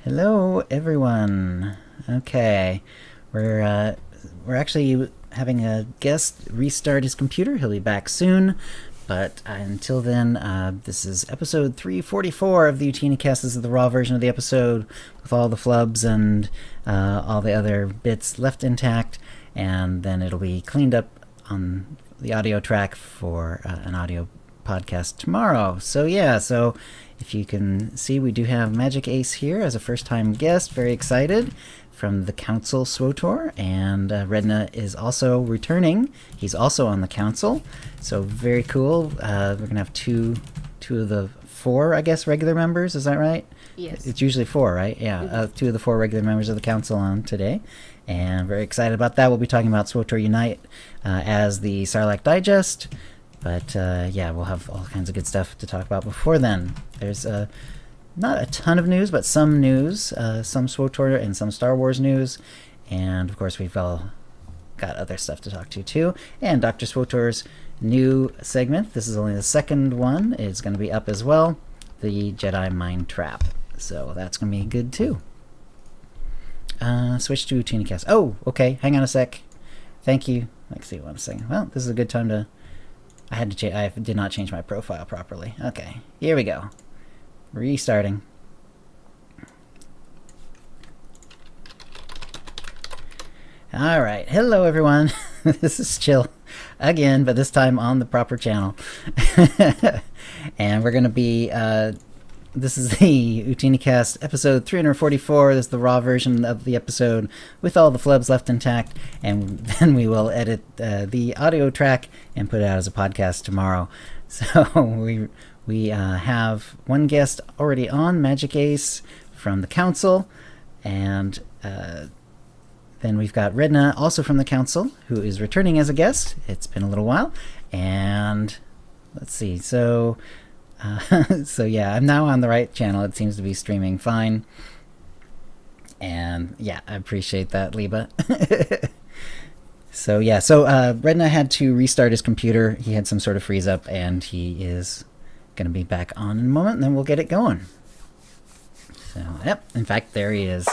Hello, everyone. Okay, we're actually having a guest restart his computer. He'll be back soon, but until then, this is episode 344 of the OotiniCast. This is the raw version of the episode with all the flubs and all the other bits left intact, and then it'll be cleaned up on the audio track for an audio podcast tomorrow. So yeah, so if you can see, we do have Magic Ace here as a first-time guest. Very excited, from the Council SWTOR, and Redna is also returning. He's also on the council, so very cool. We're gonna have two of the four, I guess, regular members. Is that right? Yes. It's usually four, right? Yeah, two of the four regular members of the council on today, and very excited about that. We'll be talking about SWTOR Unite as the Sarlacc Digest. But yeah, we'll have all kinds of good stuff to talk about before then. There's not a ton of news, but some news, some SWTOR and some Star Wars news. And of course, we've all got other stuff to talk to too. And Dr. SWTOR's new segment, this is only the second one, is going to be up as well. The Jedi Mind Trap. So that's going to be good too. Switch to OotiniCast. Oh, okay. Hang on a sec. Thank you. Let's see what I'm saying. Well, this is a good time to... I did not change my profile properly. Okay, here we go. Restarting. All right, hello everyone. This is Chill again, but this time on the proper channel. And we're gonna be. This is the OotiniCast episode 344. This is the raw version of the episode with all the flubs left intact, and then we will edit the audio track and put it out as a podcast tomorrow. So we have one guest already on, Magic Ace from the Council, and then we've got Redna, also from the Council, who is returning as a guest. It's been a little while, and let's see, so yeah, I'm now on the right channel. It seems to be streaming fine. And yeah, I appreciate that, Liba. So yeah, so Redna had to restart his computer. He had some sort of freeze up, and he is going to be back on in a moment, and then we'll get it going. So, yep, in fact, there he is.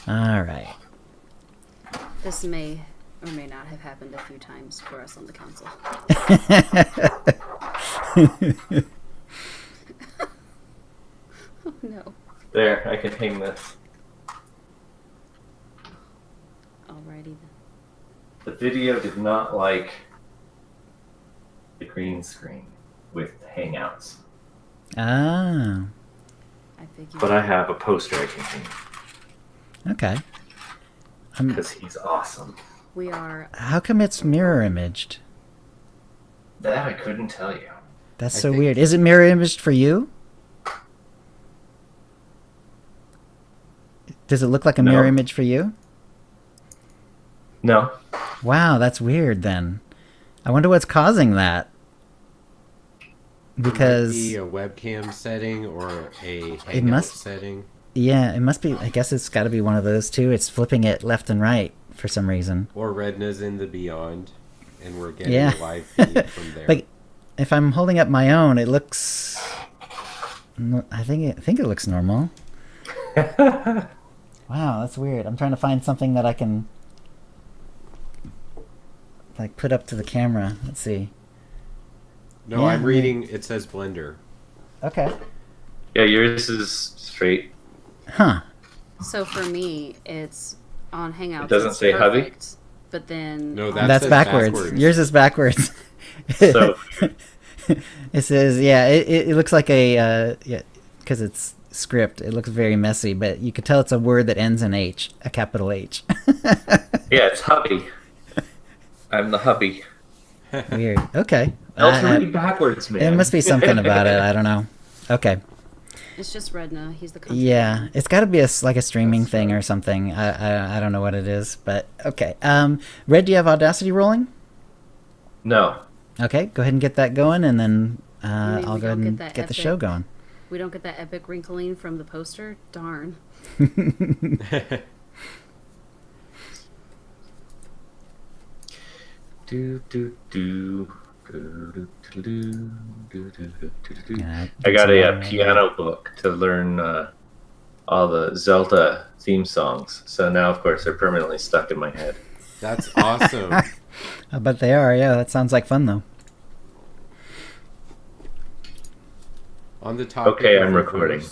All right. This may or may not have happened a few times for us on the council. Oh no. There, I can hang this. Alrighty then. The video did not like the green screen with Hangouts. Ah. I figured. But I have a poster I can hang Okay. because he's awesome. We are. How come it's mirror imaged? That I couldn't tell you. That's so weird. Is it mirror imaged for you? Does it look like a mirror image for you? No. Wow, that's weird then. I wonder what's causing that. Because it might be a webcam setting or a hangout setting. Yeah, it must be. I guess it's got to be one of those two. It's flipping it left and right for some reason. Or Redna's in the beyond, and we're getting a live feed from there. Like, if I'm holding up my own, it looks. I think it looks normal. Wow, that's weird. I'm trying to find something that I can like put up to the camera. Let's see. No, Yeah, I'm reading. It says Blender. Okay. Yeah, yours is straight. Huh. So for me, it's on Hangouts. It doesn't it's say hubby? perfect, but then. No, That's says backwards. Yours is backwards. So It says, yeah, it looks like a, yeah, because it's script. It looks very messy, but you could tell it's a word that ends in H, a capital H. yeah, it's hubby. I'm the hubby. Weird. Okay. It's reading backwards, man. It must be something about it. I don't know. Okay. It's just Redna. He's the content. Yeah, it's got to be like a streaming thing or something. I don't know what it is, but okay. Red, do you have Audacity rolling? No. Okay, go ahead and get that going, and then I'll we go ahead don't and get that get the show going. We don't get that epic wrinkling from the poster? Darn. Yeah, I got a piano book to learn all the Zelda theme songs. So now, of course, they're permanently stuck in my head. That's awesome. I bet they are. Yeah, that sounds like fun though. On the topic Okay, of I'm reverse, recording.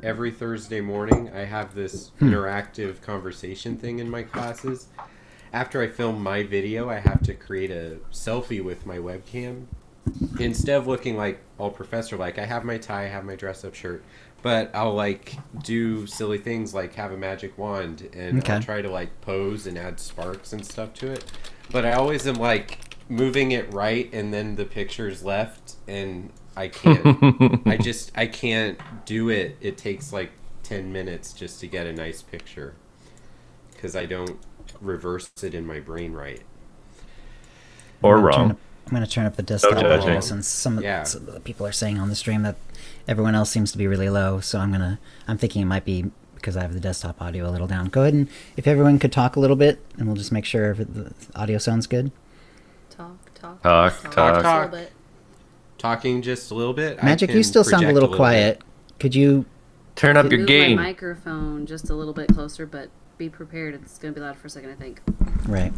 every Thursday morning, I have this interactive conversation thing in my classes. After I film my video, I have to create a selfie with my webcam. Instead of looking like all professor-like, I have my tie, I have my dress-up shirt, but I'll like do silly things like have a magic wand, and I'll try to like pose and add sparks and stuff to it. But I always am like moving it right, and then the picture's left, and I can't. I can't do it. It takes like 10 minutes just to get a nice picture because I don't reverse it in my brain right. Or wrong. I'm going to turn up the desktop judging. level since some of the people are saying on the stream that everyone else seems to be really low. So I'm thinking it might be because I have the desktop audio a little down. Go ahead and if everyone could talk a little bit, and we'll just make sure if the audio sounds good. Talk. Talk. A little bit. Talking just a little bit. Magic, you still sound a little quiet. Could you turn up your Move gain? my microphone just a little bit closer, but be prepared. It's going to be loud for a second, I think. Right.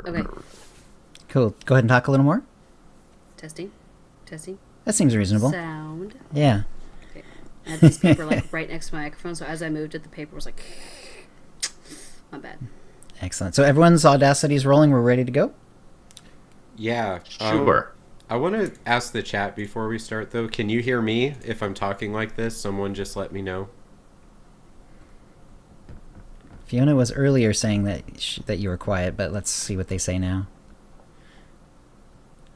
Okay. Cool. Go ahead and talk a little more. Testing. That seems reasonable. Sound. Yeah. Okay. I had this paper like right next to my microphone, so as I moved it, the paper was like, my bad. Excellent. So everyone's Audacity's rolling. We're ready to go? Yeah. Sure. I want to ask the chat before we start, though. Can you hear me if I'm talking like this? Someone just let me know. Fiona was earlier saying that you were quiet, but let's see what they say now.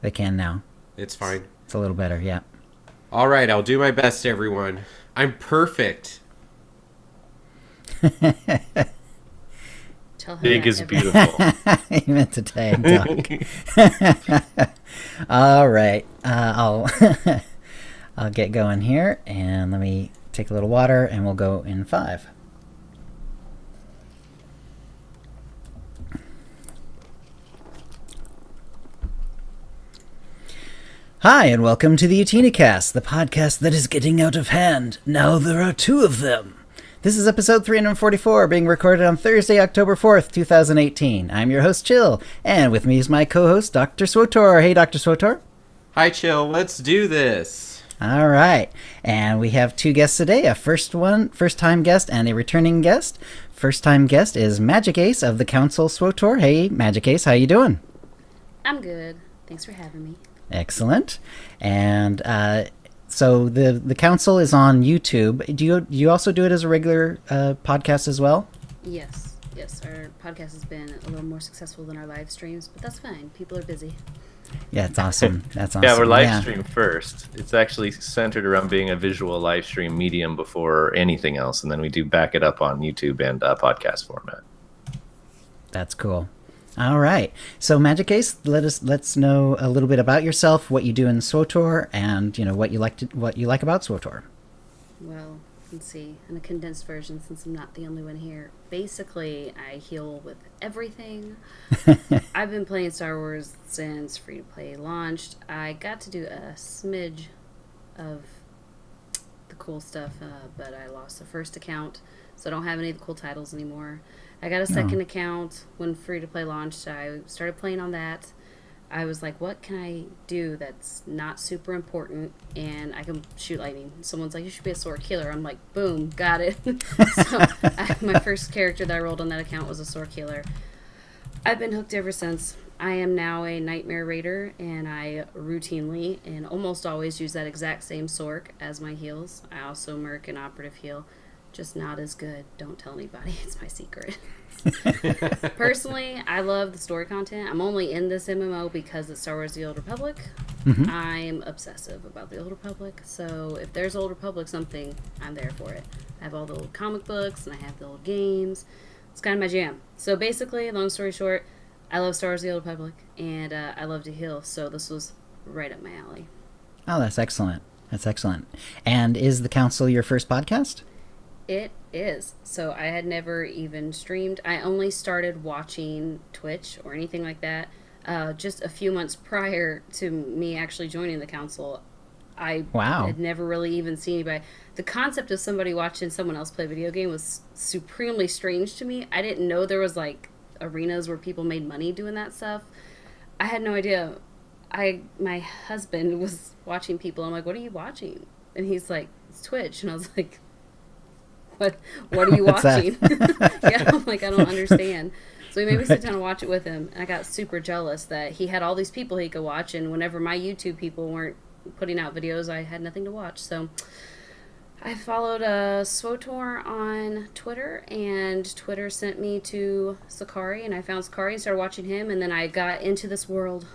They can now. It's fine. It's a little better, yeah. All right, I'll do my best, everyone. I'm perfect. Tell her Big that is every- beautiful. You meant to tag talk. All right. I'll get going here, and let me take a little water, and we'll go in 5. Hi, and welcome to the OotiniCast, the podcast that is getting out of hand. Now there are 2 of them. This is episode 344, being recorded on Thursday, October 4th, 2018. I'm your host, Chill, and with me is my co-host, Dr SWTOR. Hey, Dr SWTOR. Hi, Chill. Let's do this. All right, and we have 2 guests today, a first-time guest and a returning guest. First-time guest is Magic Ace of the Council SWTOR. Hey, Magic Ace, how you doing? I'm good. Thanks for having me. Excellent. And so the council is on YouTube. Do you also do it as a regular podcast as well? Yes. Our podcast has been a little more successful than our live streams, but that's fine. People are busy. Yeah, it's awesome. That's awesome. Yeah, we're live stream first. It's actually centered around being a visual live stream medium before anything else, and then we do back it up on YouTube and podcast format. That's cool. All right. So Magic Ace, let's know a little bit about yourself, what you do in SWTOR, and what you like about SWTOR. Well, let's see. In a condensed version, since I'm not the only one here, basically I heal with everything. I've been playing Star Wars since free-to-play launched. I got to do a smidge of the cool stuff, but I lost the first account, so I don't have any of the cool titles anymore. I got a second account when free-to-play launched. I started playing on that. I was like, what can I do that's not super important and I can shoot lightning? Someone's like, you should be a sword killer. I'm like, boom, got it. So my first character that I rolled on that account was a sword killer. I've been hooked ever since. I am now a Nightmare Raider, and I routinely and almost always use that exact same Sork as my heals. I also Merc and Operative heal. Just not as good. Don't tell anybody. It's my secret. Personally, I love the story content. I'm only in this MMO because it's Star Wars The Old Republic. Mm-hmm. I'm obsessive about The Old Republic. So if there's Old Republic something, I'm there for it. I have all the old comic books, and I have the old games. It's kind of my jam. So basically, long story short, I love Star Wars The Old Republic, and I love to heal. So this was right up my alley. Oh, that's excellent. That's excellent. And is the Council your first podcast? It is. So I had never even streamed. I only started watching Twitch or anything like that just a few months prior to me actually joining the council. I Wow. had never really even seen anybody. The concept of somebody watching someone else play a video game was supremely strange to me. I didn't know there was like arenas where people made money doing that stuff. I had no idea. My husband was watching people. I'm like, what are you watching? And he's like, it's Twitch. And I was like, what are you What's that? watching? Yeah, I'm like, I don't understand. So he made me sit down and watch it with him. And I got super jealous that he had all these people he could watch. And whenever my YouTube people weren't putting out videos, I had nothing to watch. So I followed SWTOR on Twitter, and Twitter sent me to Sakari, and I found Sakari and started watching him, and then I got into this world.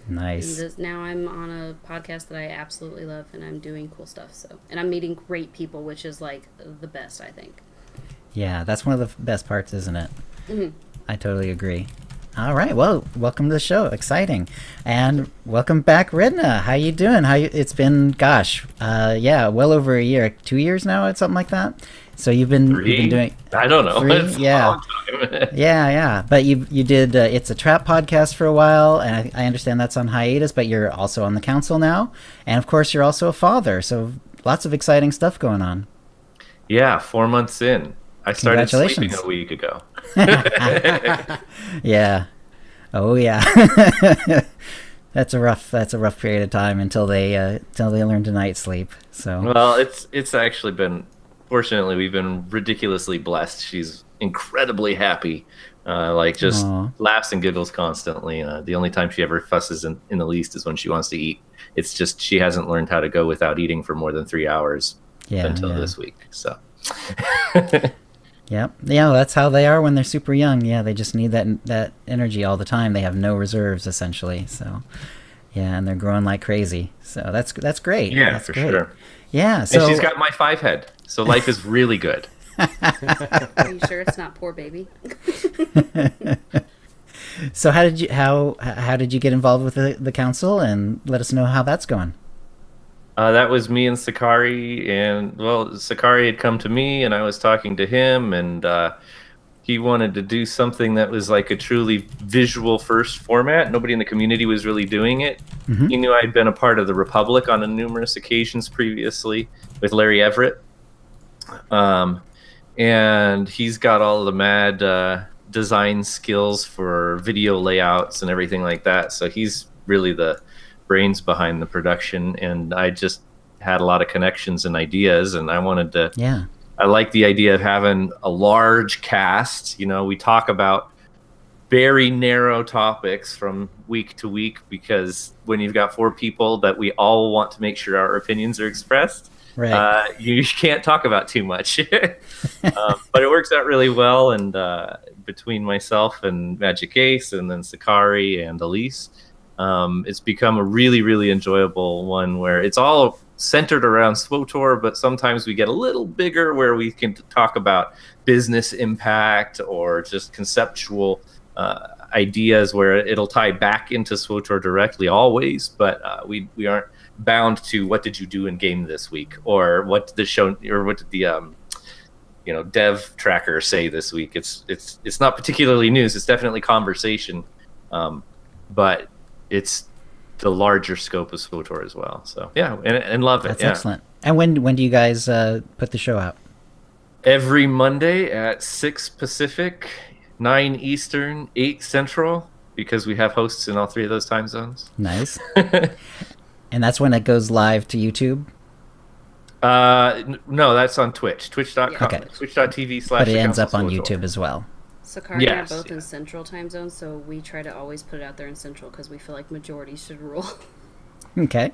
Nice. And now I'm on a podcast that I absolutely love, and I'm doing cool stuff. And I'm meeting great people, which is like the best, I think. Yeah, that's one of the best parts, isn't it? Mm-hmm. I totally agree. All right, well, welcome to the show. Exciting. And welcome back, Redna. How you doing? It's been, gosh, well over a year, 2 years now, something like that. So you've been doing. I don't know. 3? It's Yeah. a long time. Yeah. But you did It's a Trap podcast for a while, and I understand that's on hiatus, but you're also on the council now. And of course, you're also a father. So lots of exciting stuff going on. Yeah, 4 months in. I started sleeping Congratulations. a week ago. Yeah. Oh yeah. That's a rough period of time until they learn to night sleep. So Well, it's actually been, fortunately, we've been ridiculously blessed. She's incredibly happy, just Aw. laughs and giggles constantly. The only time she ever fusses in the least is when she wants to eat. It's just she hasn't learned how to go without eating for more than 3 hours until this week. So. Yep. Yeah, that's how they are when they're super young. Yeah, they just need that energy all the time. They have no reserves essentially. So, yeah, and they're growing like crazy. So that's great. Yeah, that's for great. sure. Yeah. So And she's got my 5 head, so life is really good. Are you sure it's not poor baby? So how did you get involved with the council, and let us know how that's going? That was me and Sakari, and Sakari had come to me, and I was talking to him, and he wanted to do something that was like a truly visual first format. Nobody in the community was really doing it. Mm-hmm. He knew I'd been a part of the Republic on numerous occasions previously with Larry Everett, and he's got all of the mad design skills for video layouts and everything like that. So he's really the brains behind the production, and I just had a lot of connections and ideas, and I wanted to I like the idea of having a large cast. We talk about very narrow topics from week to week, because when you've got 4 people that we all want to make sure our opinions are expressed, Right. You can't talk about too much. But it works out really well, and between myself and Magic Ace and then Sakari and Elise, it's become a really, really enjoyable one where it's all centered around SWTOR, but sometimes we get a little bigger where we can talk about business impact or just conceptual ideas where it'll tie back into SWTOR directly always, but we aren't bound to what did you do in game this week, or what did the show, or what did the dev tracker say this week. It's not particularly news, it's definitely conversation, but it's the larger scope of SWTOR as well. So yeah, and love it. That's excellent. And when do you guys put the show out? Every Monday at 6 Pacific, 9 Eastern, 8 Central, because we have hosts in all 3 of those time zones. Nice. And that's when it goes live to YouTube? No, that's on Twitch. Twitch.com. Okay. Twitch.tv/. But it ends up on YouTube as well. Sakari and I are both in Central time zone, so we try to always put it out there in Central because we feel like majority should rule. Okay.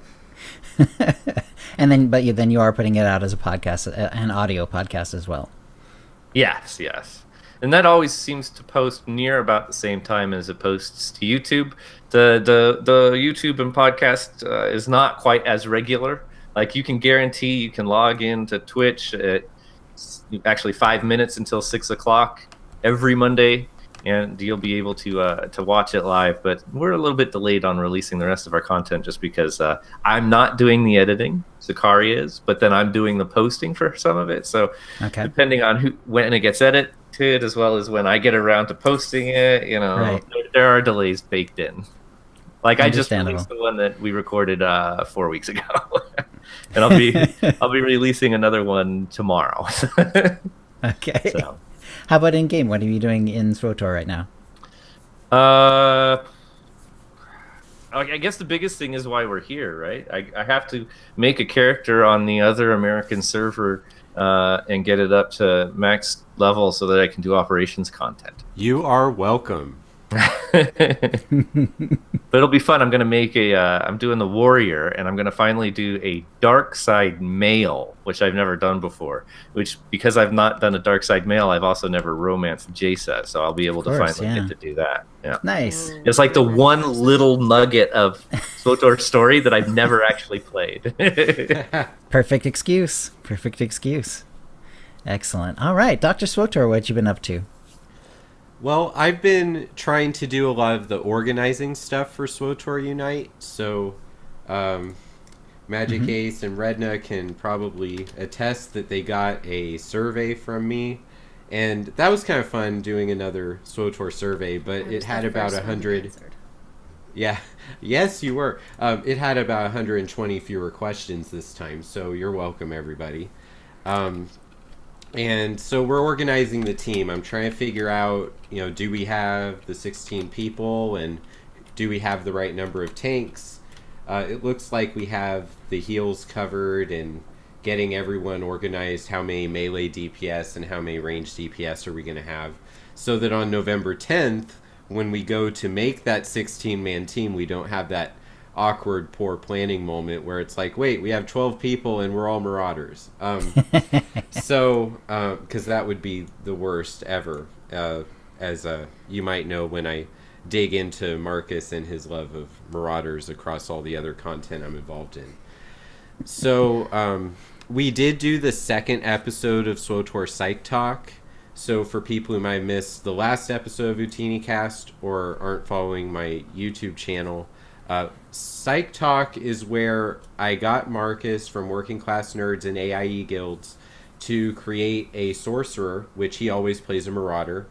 And then, but then you are putting it out as a podcast, an audio podcast as well. Yes. And that always seems to post near about the same time as it posts to YouTube. The YouTube and podcast is not quite as regular. Like, you can guarantee you can log into Twitch at actually 5 minutes until 6 o'clock every Monday, and you'll be able to watch it live. But we're a little bit delayed on releasing the rest of our content just because I'm not doing the editing. Sakari is, but then I'm doing the posting for some of it. So depending on when it gets edited, as well as when I get around to posting it, there are delays baked in. Like, I just released the one that we recorded 4 weeks ago. and I'll be releasing another one tomorrow. Okay. So, How about in game? What are you doing in SWTOR right now? uh, I guess the biggest thing is why we're here, right? I have to make a character on the other American server and get it up to max level so that I can do operations content. You are welcome. But it'll be fun. I'm going to make I'm doing the warrior, and I'm going to finally do a dark side male, which I've never done before. Which, because I've not done a dark side male, I've also never romanced Jaisa, so I'll be able to finally get to do that. Yeah. Nice. It's like the one little nugget of SWTOR story that I've never actually played. Perfect excuse. Perfect excuse. Excellent. All right, Dr. SWTOR, what you been up to? Well, I've been trying to do a lot of the organizing stuff for SWTOR Unite, so Magic Ace and Redna can probably attest that they got a survey from me, and that was kind of fun doing another SWTOR survey, but it had about 100... Yeah, yes, you were. It had about 120 fewer questions this time, so you're welcome, everybody. And so we're organizing the team. I'm trying to figure out, do we have the 16 people, and do we have the right number of tanks? It looks like we have the heals covered, and getting everyone organized, how many melee DPS and how many range DPS are we going to have, so that on November 10th, when we go to make that 16-man team, we don't have that awkward, poor planning moment where it's like, wait, we have 12 people and we're all Marauders. So, because that would be the worst ever, as you might know when I dig into Marcus and his love of Marauders across all the other content I'm involved in. So, we did do the second episode of SWTOR Psych Talk. So for people who might miss the last episode of OotiniCast or aren't following my YouTube channel, Psych Talk is where I got Marcus from Working Class Nerds and AIE Guilds to create a sorcerer, which he always plays a marauder.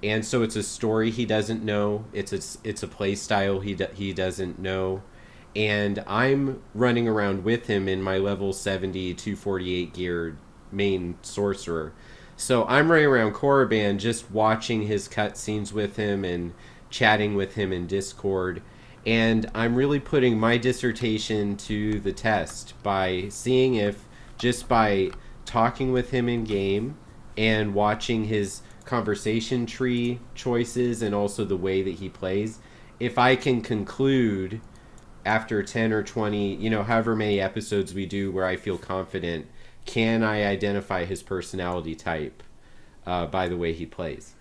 And so it's a story he doesn't know. It's a play style he doesn't know. And I'm running around with him in my level 70, 248 geared main sorcerer. So I'm running around Korriban just watching his cutscenes with him and chatting with him in Discord. And I'm really putting my dissertation to the test by seeing if, just by talking with him in game and watching his conversation tree choices and also the way that he plays, if I can conclude after 10 or 20, however many episodes we do where I feel confident, can I identify his personality type by the way he plays?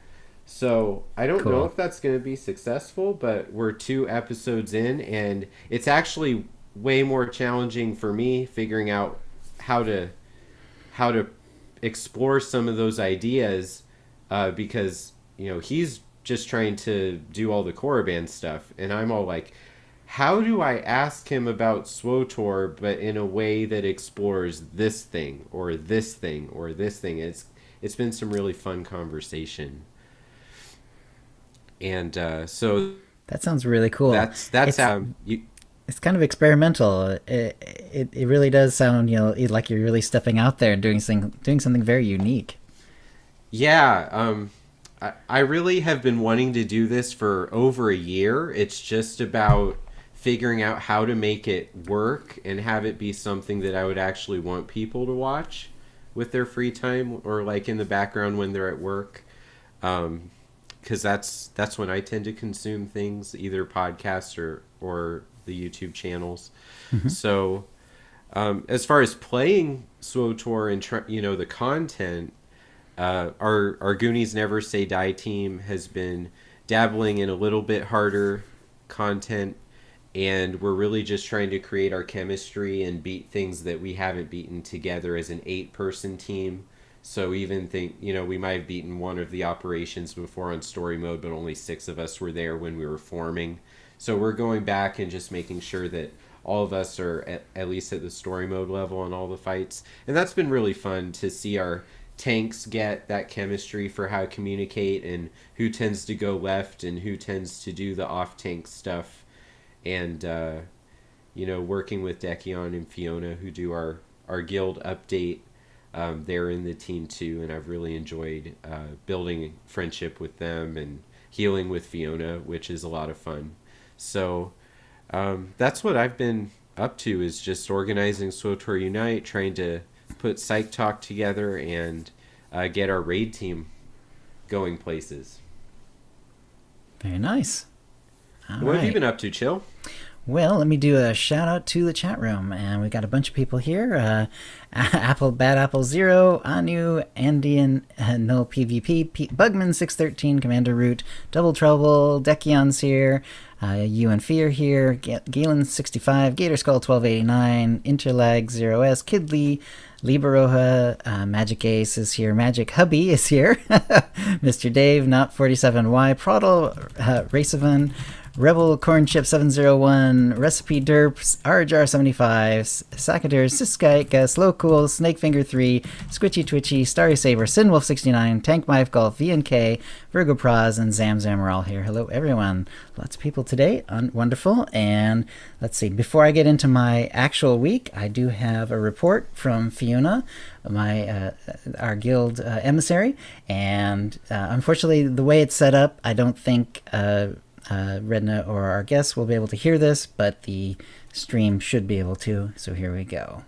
So I don't know if that's going to be successful, but we're 2 episodes in, and it's actually way more challenging for me figuring out how to explore some of those ideas because he's just trying to do all the Korriban stuff, and I'm all like, how do I ask him about SWTOR but in a way that explores this thing or this thing or this thing? It's been some really fun conversation. And so that sounds really cool. That's it's kind of experimental. It really does sound like you're really stepping out there and doing something very unique. Yeah, I really have been wanting to do this for over a year. It's just about figuring out how to make it work and have it be something that I would actually want people to watch with their free time or like in the background when they're at work. Because that's when I tend to consume things, either podcasts or the YouTube channels. Mm-hmm. So as far as playing SWTOR and the content, our Goonies Never Say Die team has been dabbling in a little bit harder content, and we're really just trying to create our chemistry and beat things that we haven't beaten together as an 8-person team. So even we might have beaten one of the operations before on story mode, but only 6 of us were there when we were forming. So we're going back and just making sure that all of us are at least at the story mode level on all the fights. And that's been really fun to see our tanks get that chemistry for how to communicate and who tends to go left and who tends to do the off-tank stuff. And working with Dekion and Fiona, who do our guild update. They're in the team too, and I've really enjoyed building friendship with them and healing with Fiona, which is a lot of fun. So that's what I've been up to, is just organizing SWTOR Unite, trying to put Psych Talk together and get our raid team going places. Very nice. What have you been up to, Chill? Well, let me do a shout out to the chat room, and we got a bunch of people here. Apple, Bad Apple Zero, Anu, Andean, No PvP, Bugman 613, Commander Root, Double Trouble, Dekion's here, You and Fear here, Galen 65, Gator Skull 1289, Interlag 0S, Kidley, Liberoha, Magic Ace is here, Magic Hubby is here, Mr. Dave, Not 47Y, Prodle, Racevan, Rebel Corn Chip 701, Recipe Derps, Arjar 75, Sakadir, Siskike, Slow Cool, Snakefinger 3, Squitchy Twitchy, Starry Saber, Sinwolf 69, Tank Mife Golf, VNK, Virgo Praz, and Zamzam are all here. Hello, everyone. Lots of people today. Wonderful. And let's see, before I get into my actual week, I do have a report from Fiona, our guild emissary. And unfortunately, the way it's set up, I don't think Redna or our guests will be able to hear this, but the stream should be able to. So here we go.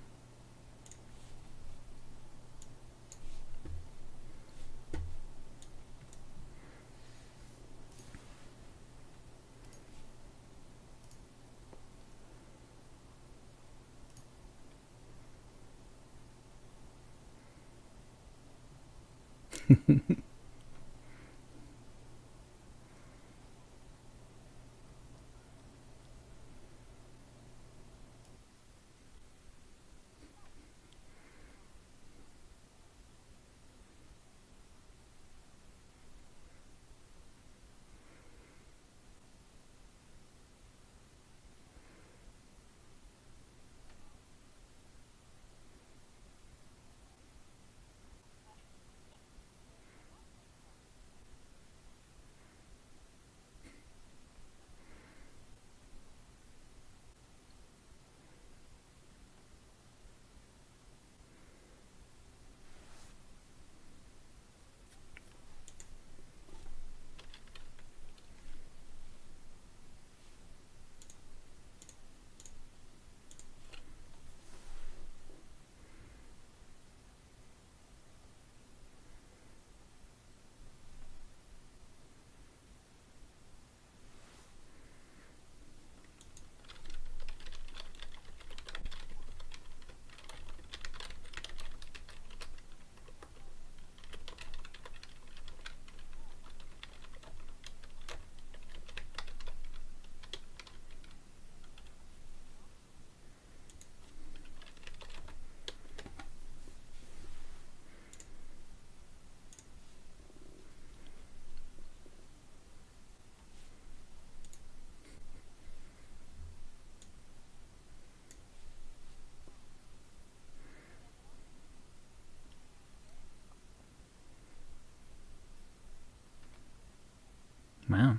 Wow.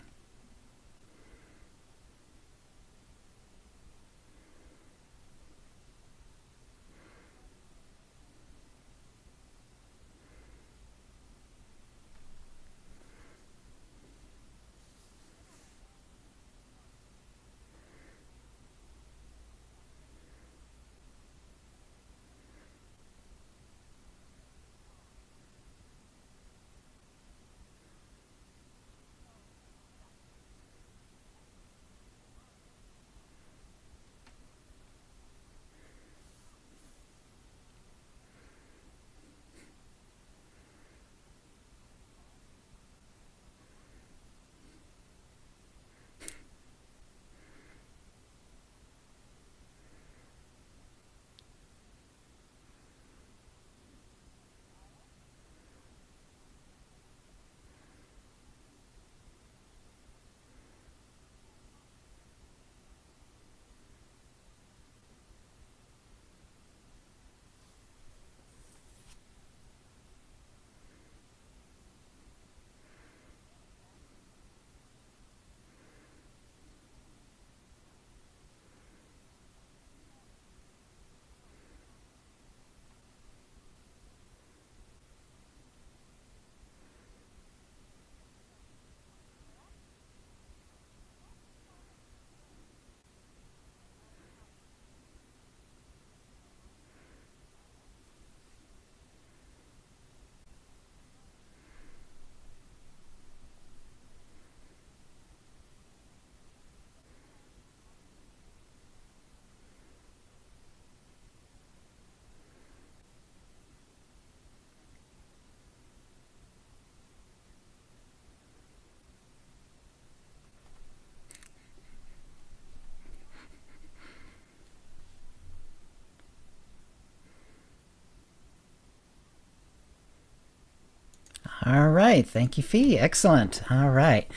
All right. Thank you, Fee. Excellent. All right.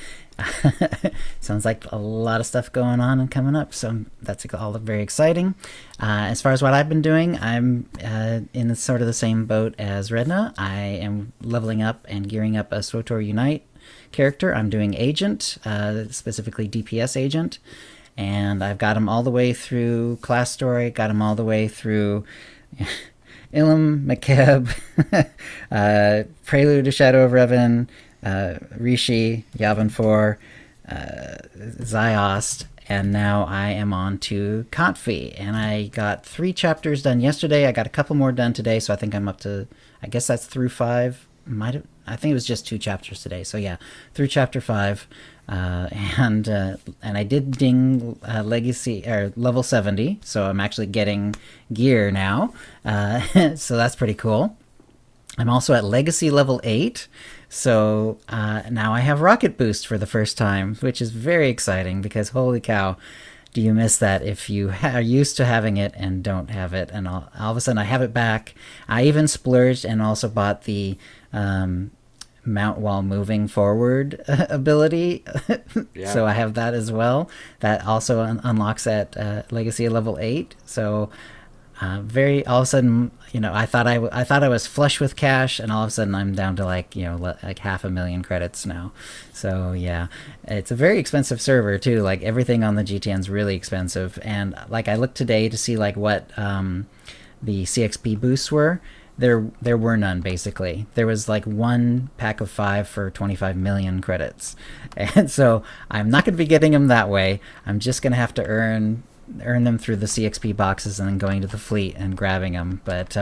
Sounds like a lot of stuff going on and coming up, so that's all very exciting. As far as what I've been doing, I'm in sort of the same boat as Redna. I am leveling up and gearing up a SWTOR Unite character. I'm doing Agent, specifically DPS Agent, and I've got him all the way through class story, got him all the way through Ilum, Makeb, Prelude to Shadow of Revan, Rishi, Yavin 4, Ziost, and now I am on to Kotfi, and I got 3 chapters done yesterday. I got a couple more done today, so I think I'm up to, I guess that's through 5. I think it was just 2 chapters today, so yeah, through chapter 5. And I did ding legacy or level 70, so I'm actually getting gear now, so that's pretty cool. I'm also at legacy level 8, so now I have rocket boost for the first time, which is very exciting because holy cow, do you miss that if you are used to having it and don't have it, and all of a sudden I have it back. I even splurged and also bought the mount while moving forward ability. Yeah. So I have that as well. That also unlocks at legacy level 8. So very all of a sudden, you know, I thought I was flush with cash, and all of a sudden I'm down to like, you know, like 500,000 credits now. So yeah, it's a very expensive server too. Like everything on the GTN's really expensive, and like I looked today to see like what the CXP boosts were. There were none, basically. There was like 1 pack of 5 for 25 million credits. And so I'm not going to be getting them that way. I'm just going to have to earn them through the CXP boxes and then going to the fleet and grabbing them. But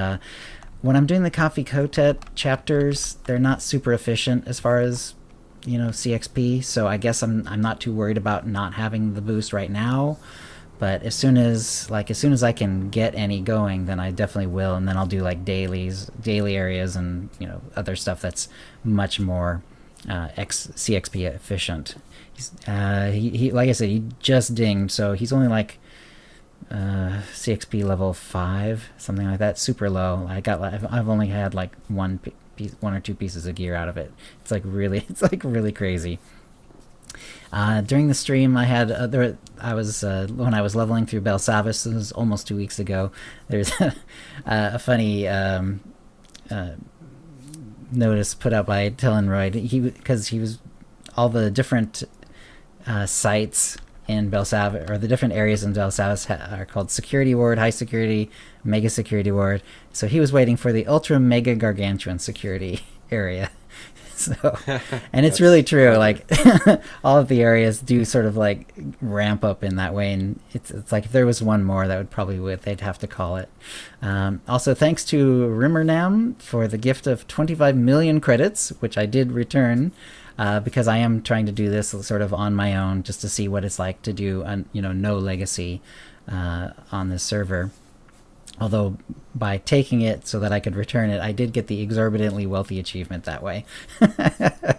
when I'm doing the Coffee Kotet chapters, they're not super efficient as far as, you know, CXP. So I guess I'm not too worried about not having the boost right now. But as soon as I can get any going, then I definitely will, and then I'll do like daily areas and, you know, other stuff that's much more CXP efficient. He like I said, he just dinged, so he's only like CXP level 5, something like that, super low. I've only had like one or two pieces of gear out of it. It's like really crazy. During the stream, I had when I was leveling through Belsavis, this was almost 2 weeks ago. There's a funny notice put out by Tellenroyd. Because he was all the different sites in Belsavis, or the different areas in Belsavis are called Security Ward, High Security, Mega Security Ward. So he was waiting for the Ultra Mega Gargantuan Security area. So, and it's really true. Like all of the areas do sort of like ramp up in that way, and it's like if there was one more, that would probably they'd have to call it. Also, thanks to Rimmernam for the gift of 25 million credits, which I did return because I am trying to do this sort of on my own, just to see what it's like to do no legacy on this server. Although by taking it so that I could return it, I did get the exorbitantly wealthy achievement that way.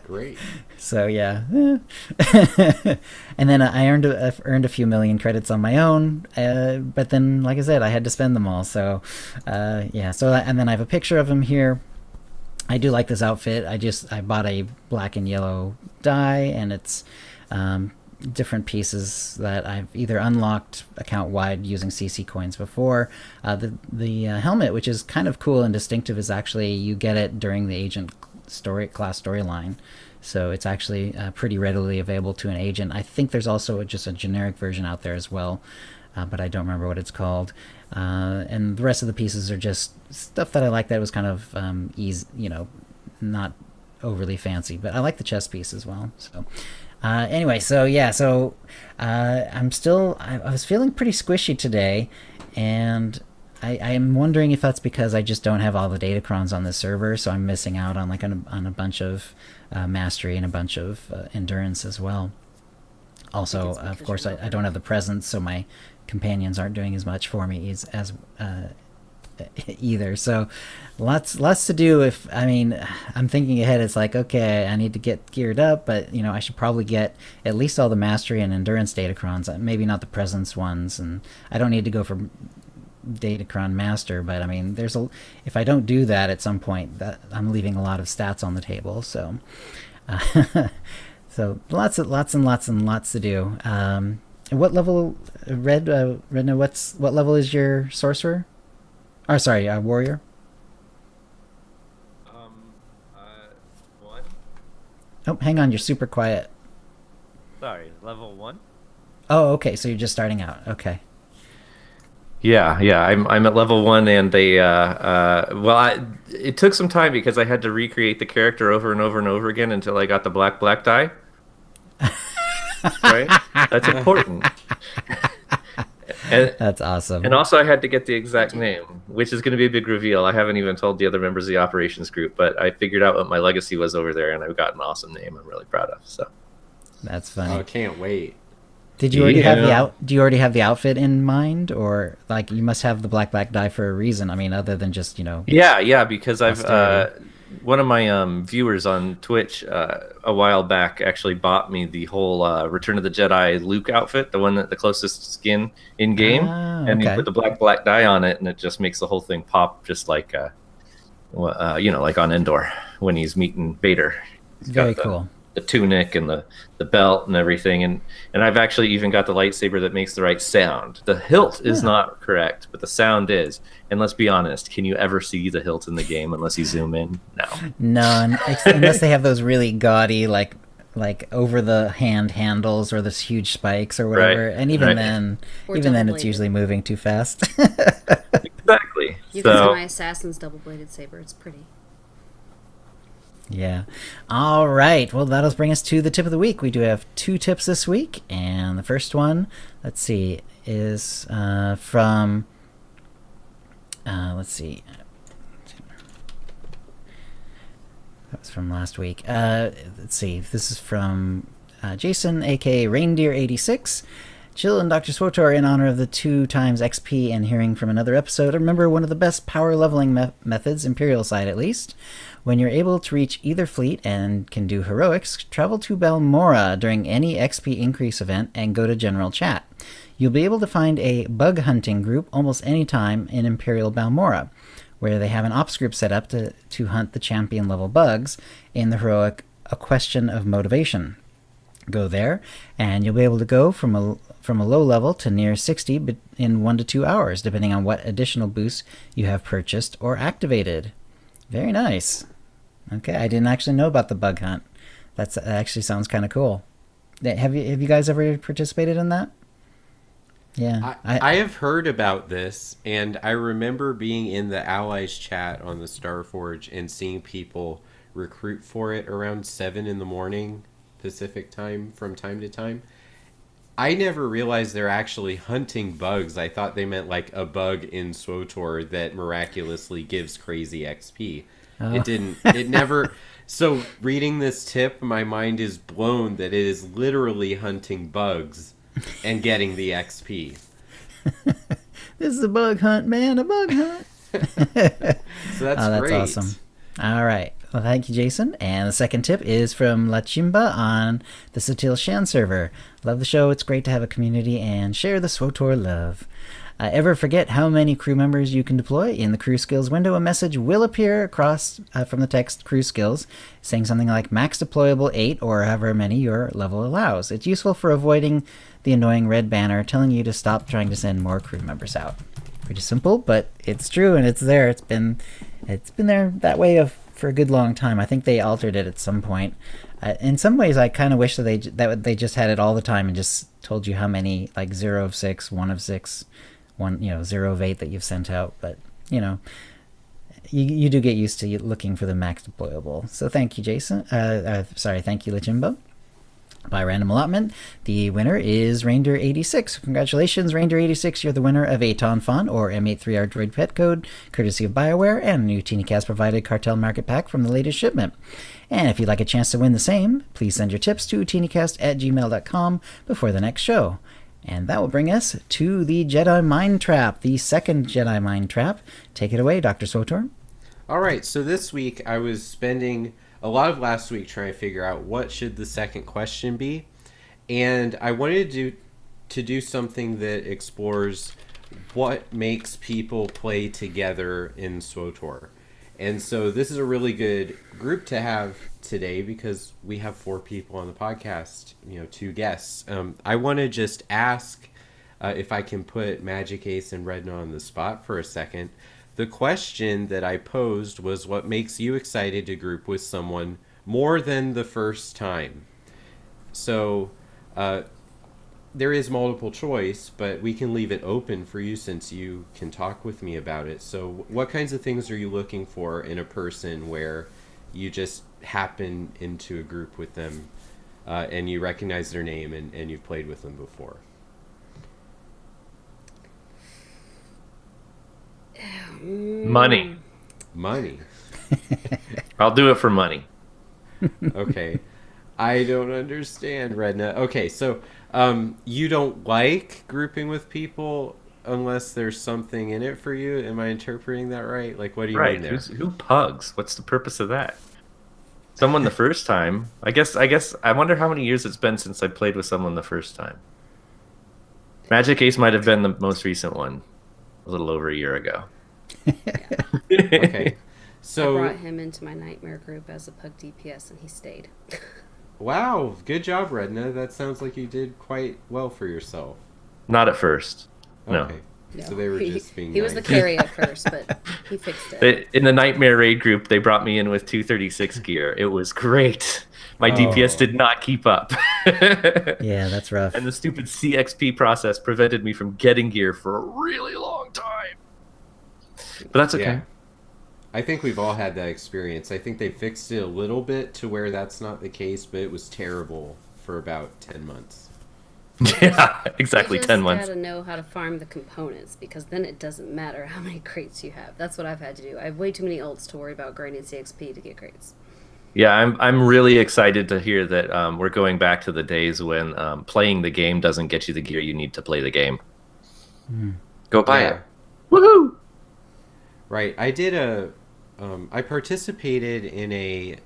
Great. So yeah, and then I earned a few million credits on my own, but then, like I said, I had to spend them all. So yeah. So and then I have a picture of him here. I do like this outfit. I bought a black and yellow dye, and it's different pieces that I've either unlocked account-wide using CC coins before. The helmet, which is kind of cool and distinctive, is actually you get it during the agent class storyline. So it's actually pretty readily available to an agent. I think there's also just a generic version out there as well, but I don't remember what it's called. And the rest of the pieces are just stuff that I like that was kind of easy, not overly fancy, but I like the chest piece as well. So anyway, so yeah, so I was feeling pretty squishy today, and I am wondering if that's because I just don't have all the datacrons on the server, so I'm missing out on on a bunch of mastery and a bunch of endurance as well. Also, of course, I don't have the presence, so my companions aren't doing as much for me as either. So lots to do. I'm thinking ahead. It's like, okay, I need to get geared up, but I should probably get at least all the mastery and endurance datacrons, maybe not the presence ones, and I don't need to go for Datacron Master, but I mean, if I don't do that at some point, that I'm leaving a lot of stats on the table. So, so lots and lots to do. What level, Redna? What level is your sorcerer? Or sorry, warrior. 1. Oh, hang on, you're super quiet. Sorry, level 1. Oh, okay, so you're just starting out. Okay. Yeah, I'm at level 1, and they it took some time because I had to recreate the character over and over and over again until I got the black die. Right? That's important. And, That's awesome. And also I had to get the exact name, which is going to be a big reveal. I haven't even told the other members of the operations group, but I figured out what my legacy was over there, and I've got an awesome name I'm really proud of. So that's funny. Oh, can't wait. Did you already have do you already have the outfit in mind, or like you must have the black die for a reason? I mean, other than just, Yeah, because I've one of my viewers on Twitch a while back actually bought me the whole Return of the Jedi Luke outfit, the closest skin in game, and you put the black die on it, and it just makes the whole thing pop, just like like on Endor when he's meeting Vader. Very cool. The tunic and the belt and everything, and I've actually even got the lightsaber that makes the right sound. The hilt is not correct, but the sound is. And let's be honest, can you ever see the hilt in the game unless you zoom in? No, unless they have those really gaudy like over the handles or those huge spikes or whatever. Right. And even then it's usually moving too fast. Exactly. You can see my assassin's double-bladed saber. It's pretty. Yeah. All right. Well, that'll bring us to the tip of the week. We do have 2 tips this week, and the first one, let's see, is from. Let's see. That was from last week. Let's see. This is from Jason, aka Reindeer86. Jill and Dr. SWTOR, in honor of the 2 times XP and hearing from another episode, remember one of the best power leveling methods, Imperial side at least. When you're able to reach either fleet and can do heroics, travel to Balmora during any XP increase event and go to general chat. You'll be able to find a bug hunting group almost any time in Imperial Balmora, where they have an ops group set up to hunt the champion level bugs in the heroic A Question of Motivation. Go there, and you'll be able to go from a low level to near 60 in 1 to 2 hours, depending on what additional boosts you have purchased or activated. Very nice. Okay, I didn't actually know about the bug hunt. That actually sounds kind of cool. Have you guys ever participated in that? Yeah, I have heard about this, and I remember being in the Allies chat on the Starforge and seeing people recruit for it around 7 in the morning Pacific time from time to time. I never realized they're actually hunting bugs. I thought they meant like a bug in SWTOR that miraculously gives crazy XP. Oh. It never. So reading this tip, my mind is blown that it is literally hunting bugs and getting the XP. This is a bug hunt, man, a bug hunt. So that's great. That's awesome. All right. Well, thank you, Jason. And the second tip is from La Chimba on the Sotil Shan server. Love the show. It's great to have a community and share the SWTOR love. Ever forget how many crew members you can deploy? In the crew skills window, a message will appear across from the text crew skills, saying something like max deployable 8 or however many your level allows. It's useful for avoiding the annoying red banner telling you to stop trying to send more crew members out. Pretty simple, but it's true and it's there. It's been there that way for a good long time. I think they altered it at some point. In some ways, I kind of wish that they just had it all the time and just told you how many, like 0 of 6, 1 of 6, 0 of 8 that you've sent out. But you do get used to looking for the max deployable. So thank you, Jason. Thank you, Lachimbo. By random allotment, the winner is Reindeer86. Congratulations, Reindeer86. You're the winner of a Tonfon or M83R Droid Pet Code, courtesy of BioWare, and a new OotiniCast provided Cartel Market Pack from the latest shipment. And if you'd like a chance to win the same, please send your tips to OotiniCast@gmail.com before the next show. And that will bring us to the Jedi Mind Trap, the second Jedi Mind Trap. Take it away, Dr. SWTOR. All right, so this week I was spending a lot of last week trying to figure out what should the second question be. And I wanted to do something that explores what makes people play together in SWTOR. And so this is a really good group to have today because we have 4 people on the podcast, 2 guests. I want to just ask if I can put Magic Ace and Redna on the spot for a second. The question that I posed was, what makes you excited to group with someone more than the first time? So there is multiple choice, but we can leave it open for you since you can talk with me about it. So what kinds of things are you looking for in a person where you just happen into a group with them and you recognize their name and you've played with them before? Money. Money. I'll do it for money. Okay. I don't understand, Redna. Okay, so you don't like grouping with people unless there's something in it for you? Am I interpreting that right? Like, what do you mean there? Who pugs? What's the purpose of that? Someone the first time. I guess. I wonder how many years it's been since I played with someone the first time. Magic Ace might have been the most recent one, a little over a year ago. Okay, so I brought him into my nightmare group as a pug DPS, and he stayed. Wow, good job, Redna. That sounds like you did quite well for yourself. Not at first. No. Okay. So they were just being He was the nice. carry at first, but he fixed it. In the Nightmare Raid group, they brought me in with 236 gear. It was great. My DPS did not keep up. Yeah, that's rough. And the stupid CXP process prevented me from getting gear for a really long time. But that's okay. Yeah. I think we've all had that experience. I think they fixed it a little bit to where that's not the case, but it was terrible for about 10 months. Yeah, exactly, you 10 months. You just gotta know how to farm the components, because then it doesn't matter how many crates you have. That's what I've had to do. I have way too many ults to worry about grinding CXP to get crates. Yeah, I'm really excited to hear that we're going back to the days when playing the game doesn't get you the gear you need to play the game. Go buy it. Woohoo! Right. I participated in a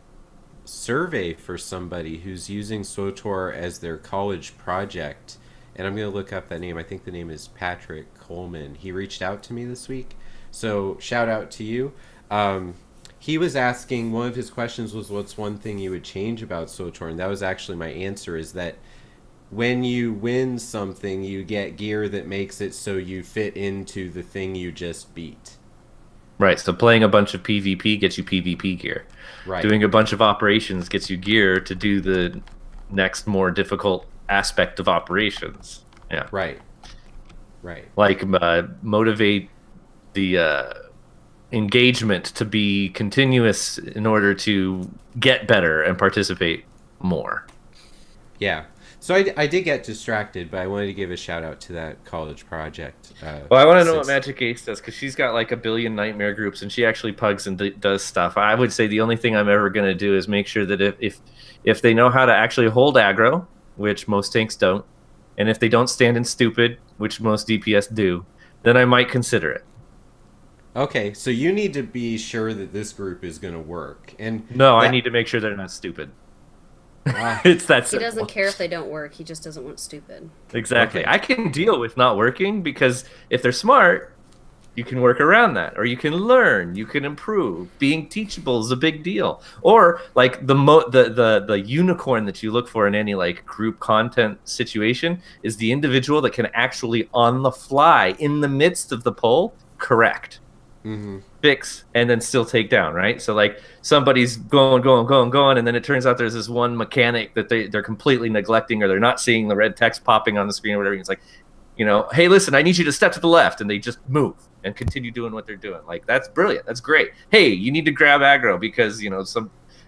survey for somebody who's using SWTOR as their college project, and I'm going to look up that name. I think the name is Patrick Coleman. He reached out to me this week, so shout out to you. He was asking, one of his questions was, what's one thing you would change about SWTOR? And that was actually my answer, is that when you win something, you get gear that makes it so you fit into the thing you just beat. Right, so playing a bunch of PvP gets you PvP gear. Right. Doing a bunch of operations gets you gear to do the next more difficult aspect of operations. Yeah. Right. Right. Like motivate the engagement to be continuous in order to get better and participate more. Yeah. So I did get distracted, but I wanted to give a shout out to that college project. Well, I want to know what Magic Ace does, because she's got like a billion nightmare groups and she actually pugs and does stuff. I would say the only thing I'm ever going to do is make sure that if they know how to actually hold aggro, which most tanks don't, and if they don't stand in stupid, which most DPS do, then I might consider it. Okay, so you need to be sure that this group is going to work. And no, I need to make sure they're not stupid. It's that simple. He doesn't care if they don't work. He just doesn't want stupid. Exactly. Okay. I can deal with not working, because if they're smart, you can work around that, or you can learn, you can improve. Being teachable is a big deal. Or like the unicorn that you look for in any like group content situation is the individual that can actually on the fly in the midst of the poll correct. Fix and then still take down, right? So like somebody's going, and then it turns out there's this one mechanic that they're completely neglecting, or they're not seeing the red text popping on the screen or whatever. It's like, hey, listen, I need you to step to the left, and they just move and continue doing what they're doing. Like, that's brilliant. That's great. Hey, you need to grab aggro because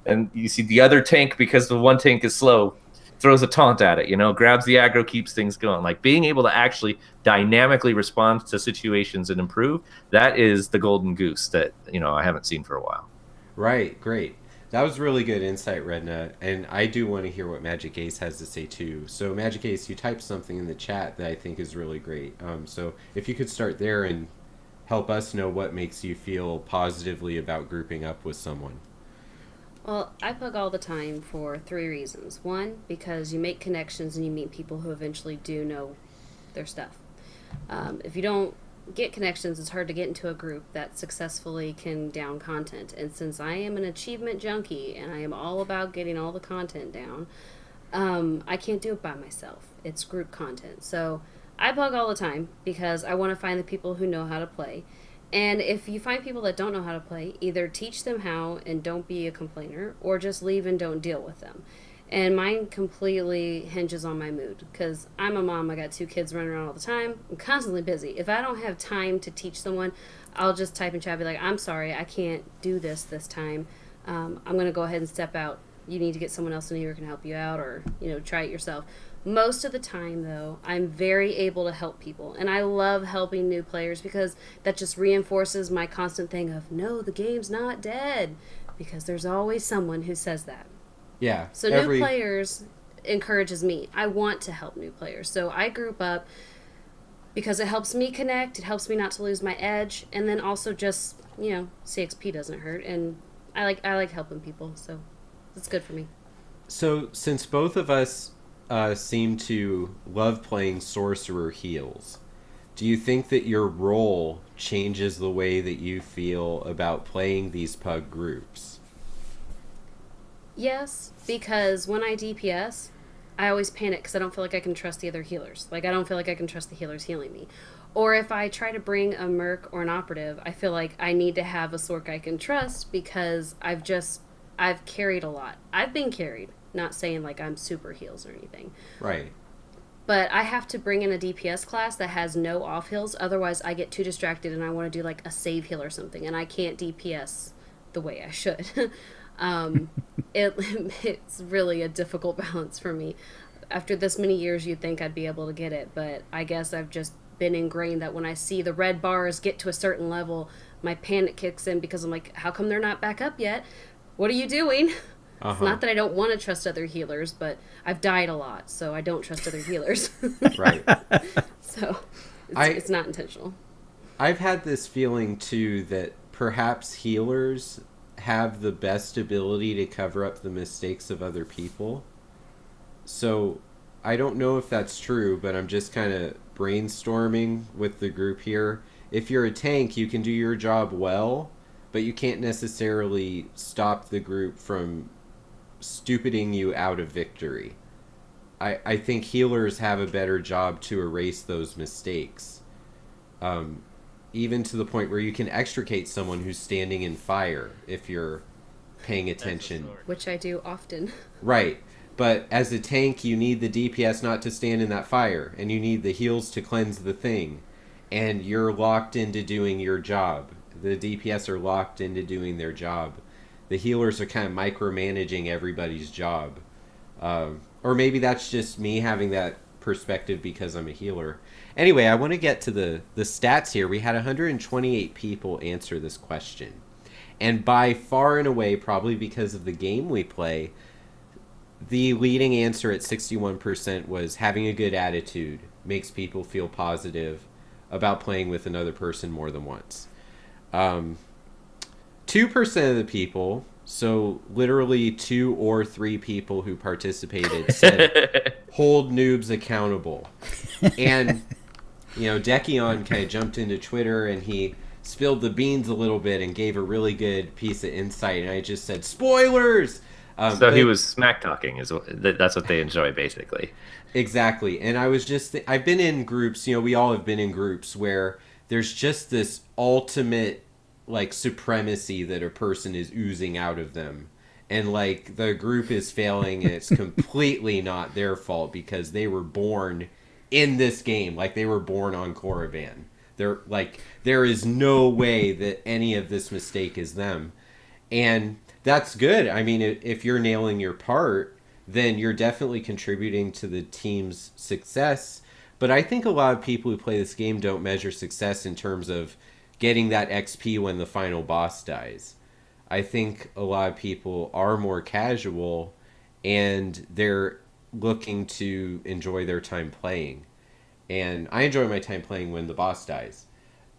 and you see the other tank, because the one tank is slow, throws a taunt at it, grabs the aggro, keeps things going. Like, being able to actually dynamically respond to situations and improve, that is the golden goose that, I haven't seen for a while. Right, great. That was really good insight, Redna, and I do want to hear what Magic Ace has to say too. So Magic Ace, you typed something in the chat that I think is really great. So if you could start there and help us know what makes you feel positively about grouping up with someone. Well, I pug all the time for 3 reasons. 1, because you make connections and you meet people who eventually do know their stuff. If you don't get connections, it's hard to get into a group that successfully can down content. And since I am an achievement junkie and I am all about getting all the content down, I can't do it by myself. It's group content. So I bug all the time because I want to find the people who know how to play. And if you find people that don't know how to play, either teach them how and don't be a complainer, or just leave and don't deal with them. And mine completely hinges on my mood, because I'm a mom. I got 2 kids running around all the time. I'm constantly busy. If I don't have time to teach someone, I'll just type in chat, be like, I'm sorry, I can't do this time. I'm going to go ahead and step out. You need to get someone else in here who can help you out, or, try it yourself. Most of the time, though, I'm very able to help people. And I love helping new players because that just reinforces my constant thing of, no, the game's not dead. Because there's always someone who says that. Yeah. So new players encourages me. I want to help new players. So I group up because it helps me connect. It helps me not to lose my edge. And then also just, CXP doesn't hurt. And I like helping people. So it's good for me. So since both of us seem to love playing sorcerer heals, do you think that your role changes the way that you feel about playing these pug groups? Yes, because when I DPS, I always panic because I don't feel like I can trust the other healers. Like, I don't feel like I can trust the healers healing me. Or if I try to bring a merc or an operative, I feel like I need to have a sorc I can trust because I've carried a lot. I've been carried. Not saying like I'm super heals or anything. Right. But I have to bring in a DPS class that has no off heals. Otherwise, I get too distracted and I want to do like a save heal or something. And I can't DPS the way I should. It's really a difficult balance for me. After this many years, you'd think I'd be able to get it. But I guess I've just been ingrained that when I see the red bars get to a certain level, my panic kicks in because I'm like, how come they're not back up yet? What are you doing? It's not that I don't want to trust other healers, but I've died a lot, so I don't trust other healers. Right. So it's not intentional. I've had this feeling, too, that perhaps healers have the best ability to cover up the mistakes of other people. So I don't know if that's true, but I'm just kind of brainstorming with the group here. If you're a tank, you can do your job well, but you can't necessarily stop the group from stupiding you out of victory. I think healers have a better job to erase those mistakes. Even to the point where you can extricate someone who's standing in fire if you're paying attention. Which I do often. Right. But as a tank, you need the DPS not to stand in that fire, and you need the heals to cleanse the thing. And you're locked into doing your job. The DPS are locked into doing their job. The healers are kind of micromanaging everybody's job. Or maybe that's just me having that perspective because I'm a healer. Anyway, I want to get to the stats here. We had 128 people answer this question. And by far and away, probably because of the game we play, the leading answer at 61% was having a good attitude makes people feel positive about playing with another person more than once. 2% of the people, so literally 2 or 3 people who participated, said hold noobs accountable. And, Dekion kind of jumped into Twitter and he spilled the beans a little bit and gave a really good piece of insight. And I just said, spoilers! So he was smack talking. That's what they enjoy, basically. Exactly. And I was just, I've been in groups, we all have been in groups where there's just this ultimate, supremacy that a person is oozing out of them. And, the group is failing and it's completely not their fault because they were born in this game. They were born on Korriban. There is no way that any of this mistake is them. And that's good. I mean, if you're nailing your part, then you're definitely contributing to the team's success. But I think a lot of people who play this game don't measure success in terms of getting that XP when the final boss dies. I think a lot of people are more casual and they're looking to enjoy their time playing. And I enjoy my time playing when the boss dies,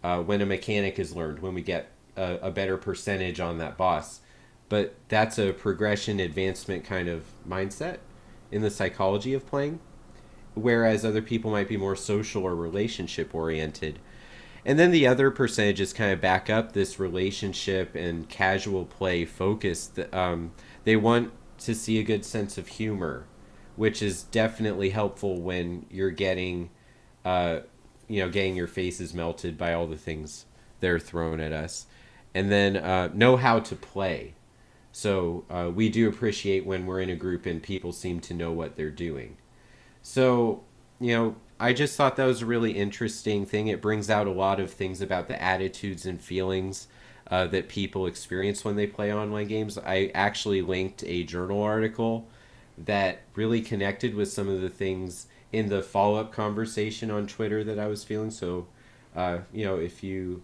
when a mechanic is learned, when we get a better percentage on that boss. But that's a progression advancement kind of mindset in the psychology of playing, whereas other people might be more social or relationship oriented. And then the other percentages kind of back up this relationship and casual play focus. They want to see a good sense of humor, which is definitely helpful when you're getting, getting your faces melted by all the things they're throwing at us. And then know how to play. So we do appreciate when we're in a group and people seem to know what they're doing. So, I just thought that was a really interesting thing. It brings out a lot of things about the attitudes and feelings that people experience when they play online games. I actually linked a journal article that really connected with some of the things in the follow-up conversation on Twitter that I was feeling. So, if you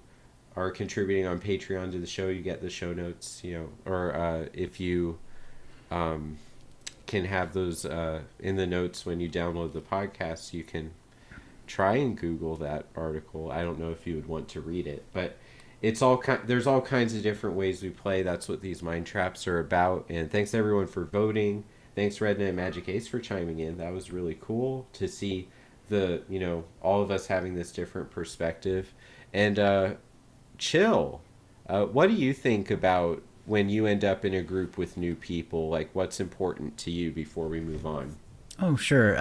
are contributing on Patreon to the show, you get the show notes, or if you can have those in the notes when you download the podcast, you can try and Google that article. I don't know if you would want to read it, but there's all kinds of different ways we play. That's what these mind traps are about. And thanks everyone for voting. Thanks Redna and Magic Ace for chiming in. That was really cool to see all of us having this different perspective. And Chill, what do you think about when you end up in a group with new people? Like, what's important to you before we move on? Oh, sure.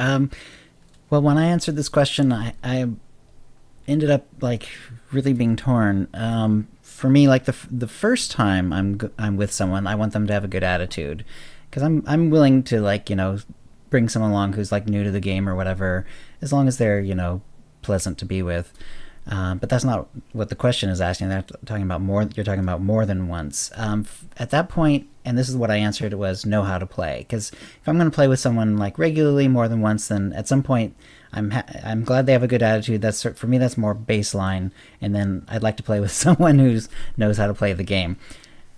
Well, when I answered this question, I ended up really being torn. For me, the first time I'm with someone, I want them to have a good attitude, because I'm willing to bring someone along who's new to the game or whatever, as long as they're pleasant to be with. But that's not what the question is asking. They're talking about more. You're talking about more than once. At that point, and this is what I answered, was know how to play. Because if I'm going to play with someone regularly more than once, then at some point I'm glad they have a good attitude. That's, for me, that's more baseline. And then I'd like to play with someone who knows how to play the game.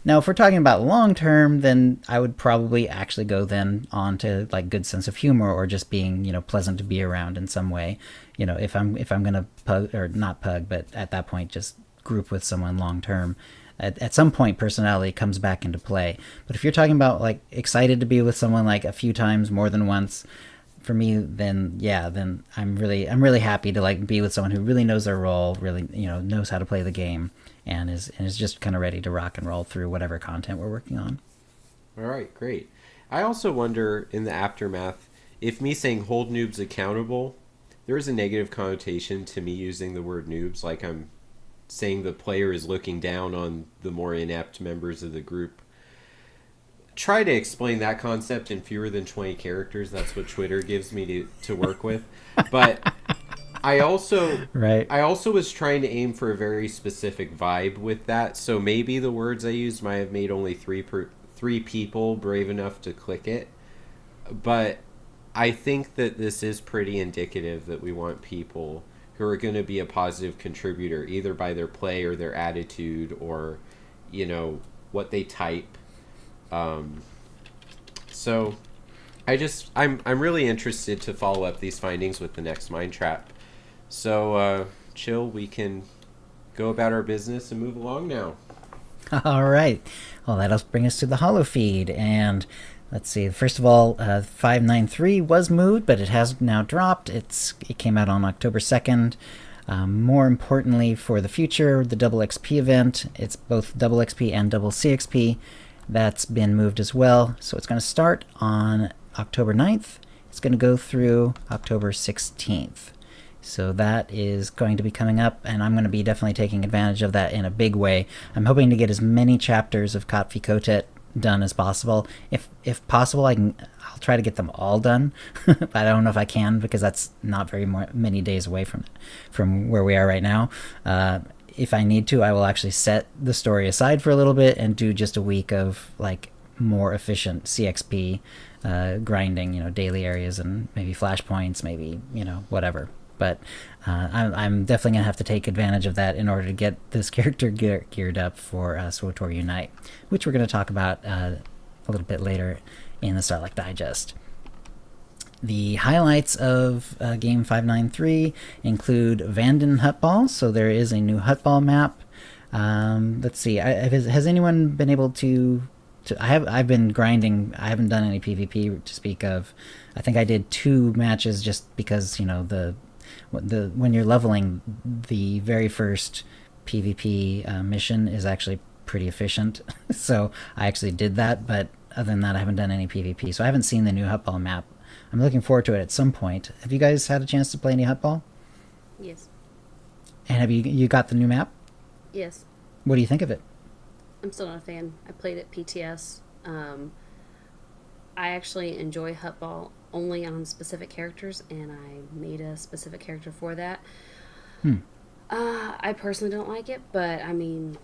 Now, if we're talking about long term, then I would probably actually go then on to good sense of humor, or just being pleasant to be around in some way. If I'm gonna pug, or not pug, but at that point just group with someone long term. At some point, personality comes back into play. But if you're talking about excited to be with someone a few times more than once, for me, then I'm really happy to be with someone who really knows their role, really knows how to play the game, and is just kind of ready to rock and roll through whatever content we're working on. All right, great. I also wonder, in the aftermath, if me saying hold noobs accountable, there is a negative connotation to me using the word noobs, like I'm saying the player is looking down on the more inept members of the group. Try to explain that concept in fewer than 20 characters. That's what Twitter gives me to work with. But I also was trying to aim for a very specific vibe with that. So maybe the words I used might have made only three people brave enough to click it. But I think that this is pretty indicative that we want people who are going to be a positive contributor, either by their play or their attitude, or what they type. So I'm really interested to follow up these findings with the next mind trap. So Chill, we can go about our business and move along now. All right. Well, that'll bring us to the holo feed. And let's see. First of all, 593 was moved, but it has now dropped. It came out on October 2nd. More importantly, for the future, the double XP event, it's both double XP and double CXP. That's been moved as well. So it's going to start on October 9th. It's going to go through October 16th. So that is going to be coming up, and I'm going to be definitely taking advantage of that in a big way. I'm hoping to get as many chapters of Kotfi Kotet done as possible. If possible, I'll try to get them all done. But I don't know if I can, because that's not many days away from where we are right now. If I need to, I will actually set the story aside for a little bit and do just a week of more efficient CXP grinding, daily areas and maybe flashpoints, maybe whatever. But I'm definitely going to have to take advantage of that in order to get this character geared up for SWTOR Unite, which we're going to talk about a little bit later in the Starlight Digest. The highlights of Game 593 include Vanden Hutball, so there is a new Hutball map. Let's see, has anyone been able to I've been grinding. I haven't done any PvP to speak of. I think I did 2 matches just because, when you're leveling, the very first PvP mission is actually pretty efficient. So I actually did that, but other than that, I haven't done any PvP. So I haven't seen the new Hutball map. I'm looking forward to it at some point. Have you guys had a chance to play any Hutball? Yes. And have you got the new map? Yes. What do you think of it? I'm still not a fan. I played at PTS. I actually enjoy Hutball only on specific characters, and I made a specific character for that. I personally don't like it, but I mean,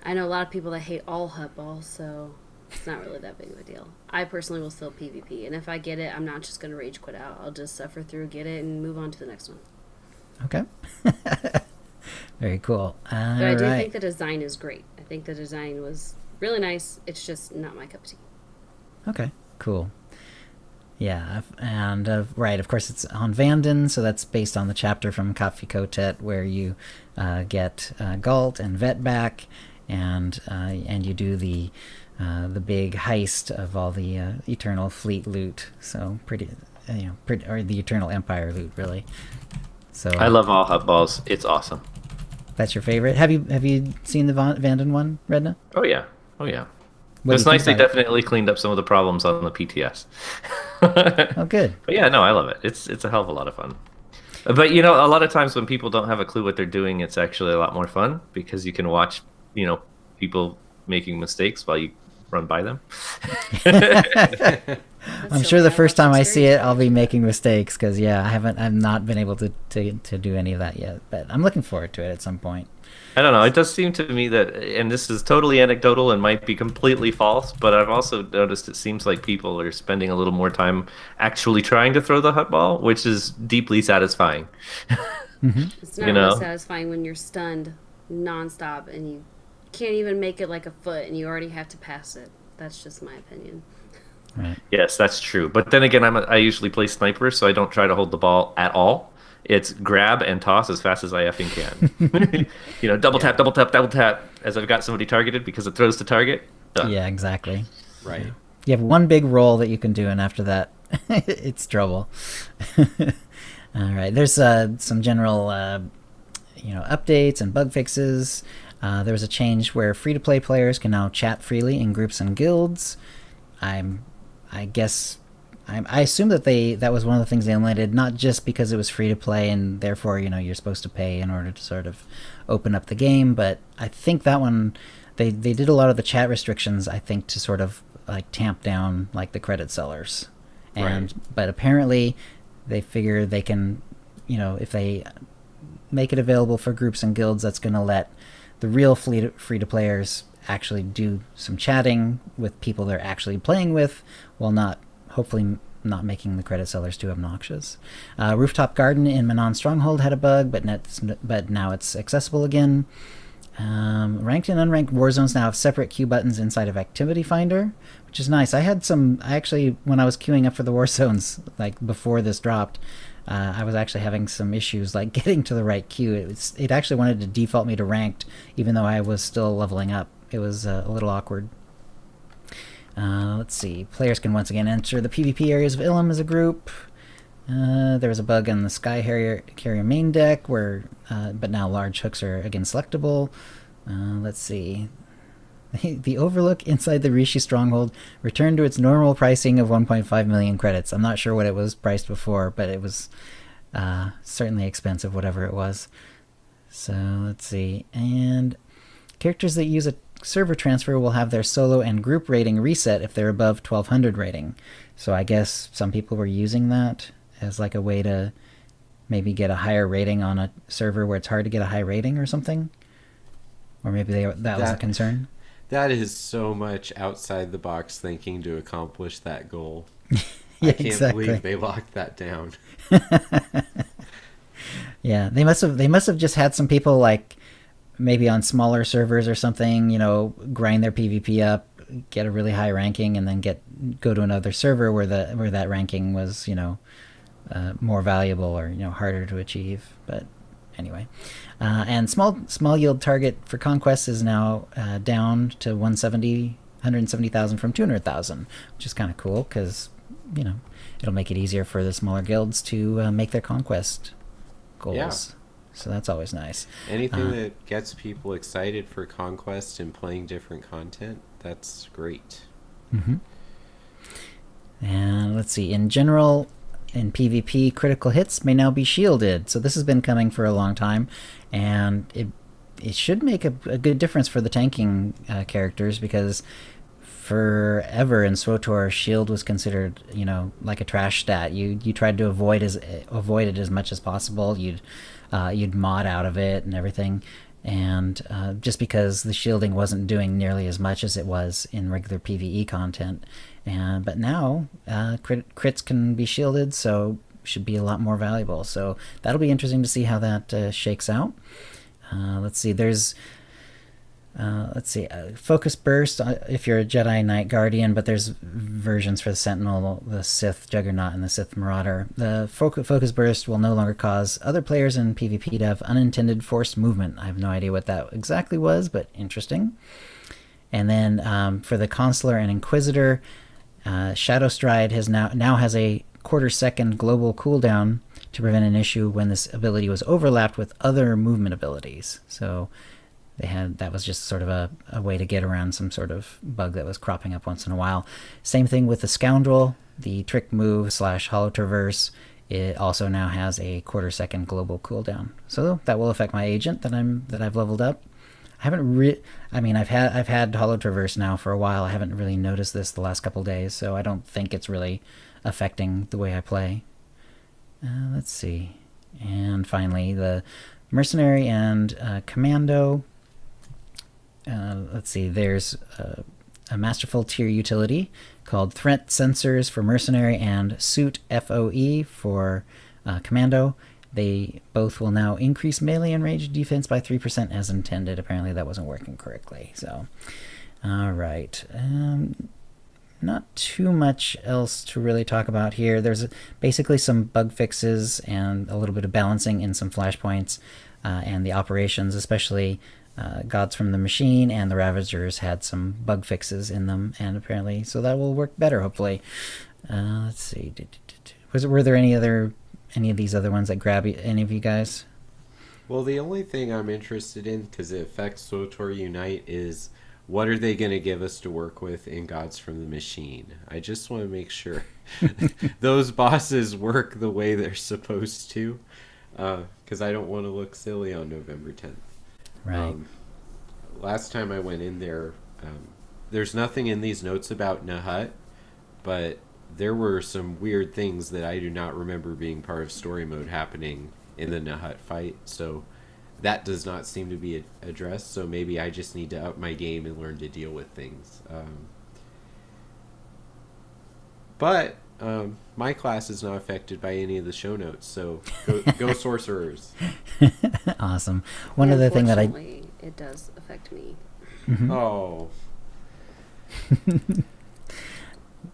I know a lot of people that hate all Hutball, so it's not really that big of a deal. I personally will still PvP, and if I get it, I'm not just going to rage quit out. I'll just suffer through, get it, and move on to the next one. Okay. Very cool. But I do think the design is great. I think the design was really nice. It's just not my cup of tea. Okay, cool. Yeah, and right, of course it's on Vanden, so that's based on the chapter from Kapfi Kotet where you get Galt and Vet back, and you do the big heist of all the Eternal Fleet loot. So pretty, or the Eternal Empire loot, really. So I love all Hutballs. It's awesome. That's your favorite. Have you seen the Vanden one, Redna? Oh yeah, oh yeah. What It's do you nice they think about definitely cleaned up some of the problems on the PTS. Oh, good. But yeah, no, I love it. It's a hell of a lot of fun. But you know, a lot of times when people don't have a clue what they're doing, it's actually a lot more fun because you can watch, people making mistakes while you run by them. I'm sure the first time I see it, I'll be making mistakes because I've not been able to do any of that yet. But I'm looking forward to it at some point. I don't know. It does seem to me that, and this is totally anecdotal and might be completely false, but I've also noticed it seems like people are spending a little more time actually trying to throw the Hutball, which is deeply satisfying. It's not really satisfying when you're stunned nonstop and you can't even make it like a foot and you already have to pass it. That's just my opinion. Right. Yes, that's true. But then again, I usually play sniper, so I don't try to hold the ball at all. It's grab and toss as fast as I effing can. Double tap, double tap, double tap as I've got somebody targeted because it throws the target. Done. Yeah, exactly. Right. You have one big roll that you can do, and after that, it's trouble. All right. There's some general, updates and bug fixes. There was a change where free-to-play players can now chat freely in groups and guilds. I assume that was one of the things they implemented, not just because it was free to play and therefore you're supposed to pay in order to sort of open up the game, but I think that one they did a lot of the chat restrictions, I think, to sort of like tamp down like the credit sellers, but apparently they figure they can, if they make it available for groups and guilds, that's going to let the real free to players actually do some chatting with people they're actually playing with, while hopefully not making the credit sellers too obnoxious. Rooftop Garden in Manon Stronghold had a bug, but now it's accessible again. Ranked and unranked Warzones now have separate queue buttons inside of Activity Finder, which is nice. I actually, when I was queuing up for the Warzones, like before this dropped, I was actually having some issues like getting to the right queue. It actually wanted to default me to ranked, even though I was still leveling up. It was a little awkward. Let's see. Players can once again enter the PvP areas of Ilum as a group. There was a bug on the Sky Carrier main deck, but now large hooks are again selectable. Let's see. The Overlook inside the Rishi Stronghold returned to its normal pricing of 1.5 million credits. I'm not sure what it was priced before, but it was certainly expensive, whatever it was. So let's see. And characters that use a server transfer will have their solo and group rating reset if they're above 1200 rating. So I guess some people were using that as like a way to maybe get a higher rating on a server where it's hard to get a high rating or something. Or maybe that was a concern. That is so much outside the box thinking to accomplish that goal. Yeah, I can't believe they locked that down. Yeah, they must have just had some people like maybe on smaller servers or something, grind their PvP up, get a really high ranking, and then go to another server where that ranking was, more valuable or harder to achieve. But anyway, and small yield target for conquests is now down to 170,000 from 200,000, which is kind of cool because it'll make it easier for the smaller guilds to make their conquest goals. Yeah. So that's always nice. Anything that gets people excited for Conquest and playing different content, that's great. Mm-hmm. And let's see. In general, in PvP, critical hits may now be shielded. So this has been coming for a long time, and it should make a good difference for the tanking characters, because forever in SWTOR, shield was considered, like a trash stat. You tried to avoid it as much as possible. You'd mod out of it and everything, and just because the shielding wasn't doing nearly as much as it was in regular PvE content. But now crits can be shielded, so should be a lot more valuable. So that'll be interesting to see how that shakes out. Let's see. There's Focus Burst if you're a Jedi Knight Guardian, but there's versions for the Sentinel, the Sith Juggernaut, and the Sith Marauder. The Focus Burst will no longer cause other players in PvP to have unintended forced movement. I have no idea what that exactly was, but interesting. And then for the Consular and Inquisitor, Shadow Stride now has a quarter-second global cooldown to prevent an issue when this ability was overlapped with other movement abilities. So that was just sort of a way to get around some sort of bug that was cropping up once in a while. Same thing with the Scoundrel, the trick move / hollow traverse. It also now has a quarter-second global cooldown. So that will affect my agent that I've leveled up. I haven't I've had hollow traverse now for a while. I haven't really noticed this the last couple days, so I don't think it's really affecting the way I play. Let's see. And finally, the Mercenary and Commando. Let's see. There's a Masterful tier utility called Threat Sensors for Mercenary and Suit FOE for Commando. They both will now increase melee and range defense by 3% as intended. Apparently that wasn't working correctly. So, all right. Not too much else to really talk about here. There's basically some bug fixes and a little bit of balancing in some flashpoints, and the operations, especially Gods from the Machine and the Ravagers had some bug fixes in them, and apparently so that will work better, hopefully. Let's see. Were there any of these other ones that grab any of you guys? Well, the only thing I'm interested in, because it affects SWTOR Unite, is what are they going to give us to work with in Gods from the Machine? I just want to make sure those bosses work the way they're supposed to, because I don't want to look silly on November 10th. Right. Last time I went in there, there's nothing in these notes about Nahut, but there were some weird things that I do not remember being part of story mode happening in the Nahut fight, so that does not seem to be addressed, so maybe I just need to up my game and learn to deal with things. But my class is not affected by any of the show notes, so go sorcerers. Awesome. One other thing that it does affect me. Mm-hmm. Oh.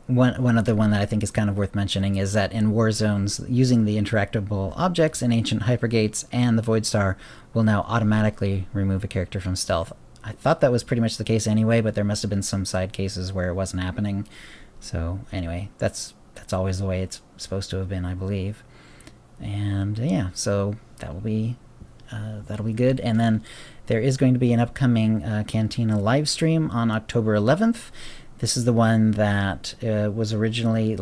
One other one that I think is kind of worth mentioning is that in war zones, using the interactable objects in Ancient Hypergates and the Void Star will now automatically remove a character from stealth. I thought that was pretty much the case anyway, but there must have been some side cases where it wasn't happening. So anyway, that's always the way it's supposed to have been, I believe. And yeah, so that'll be good. And then there is going to be an upcoming Cantina live stream on October 11th. This is the one that was originally,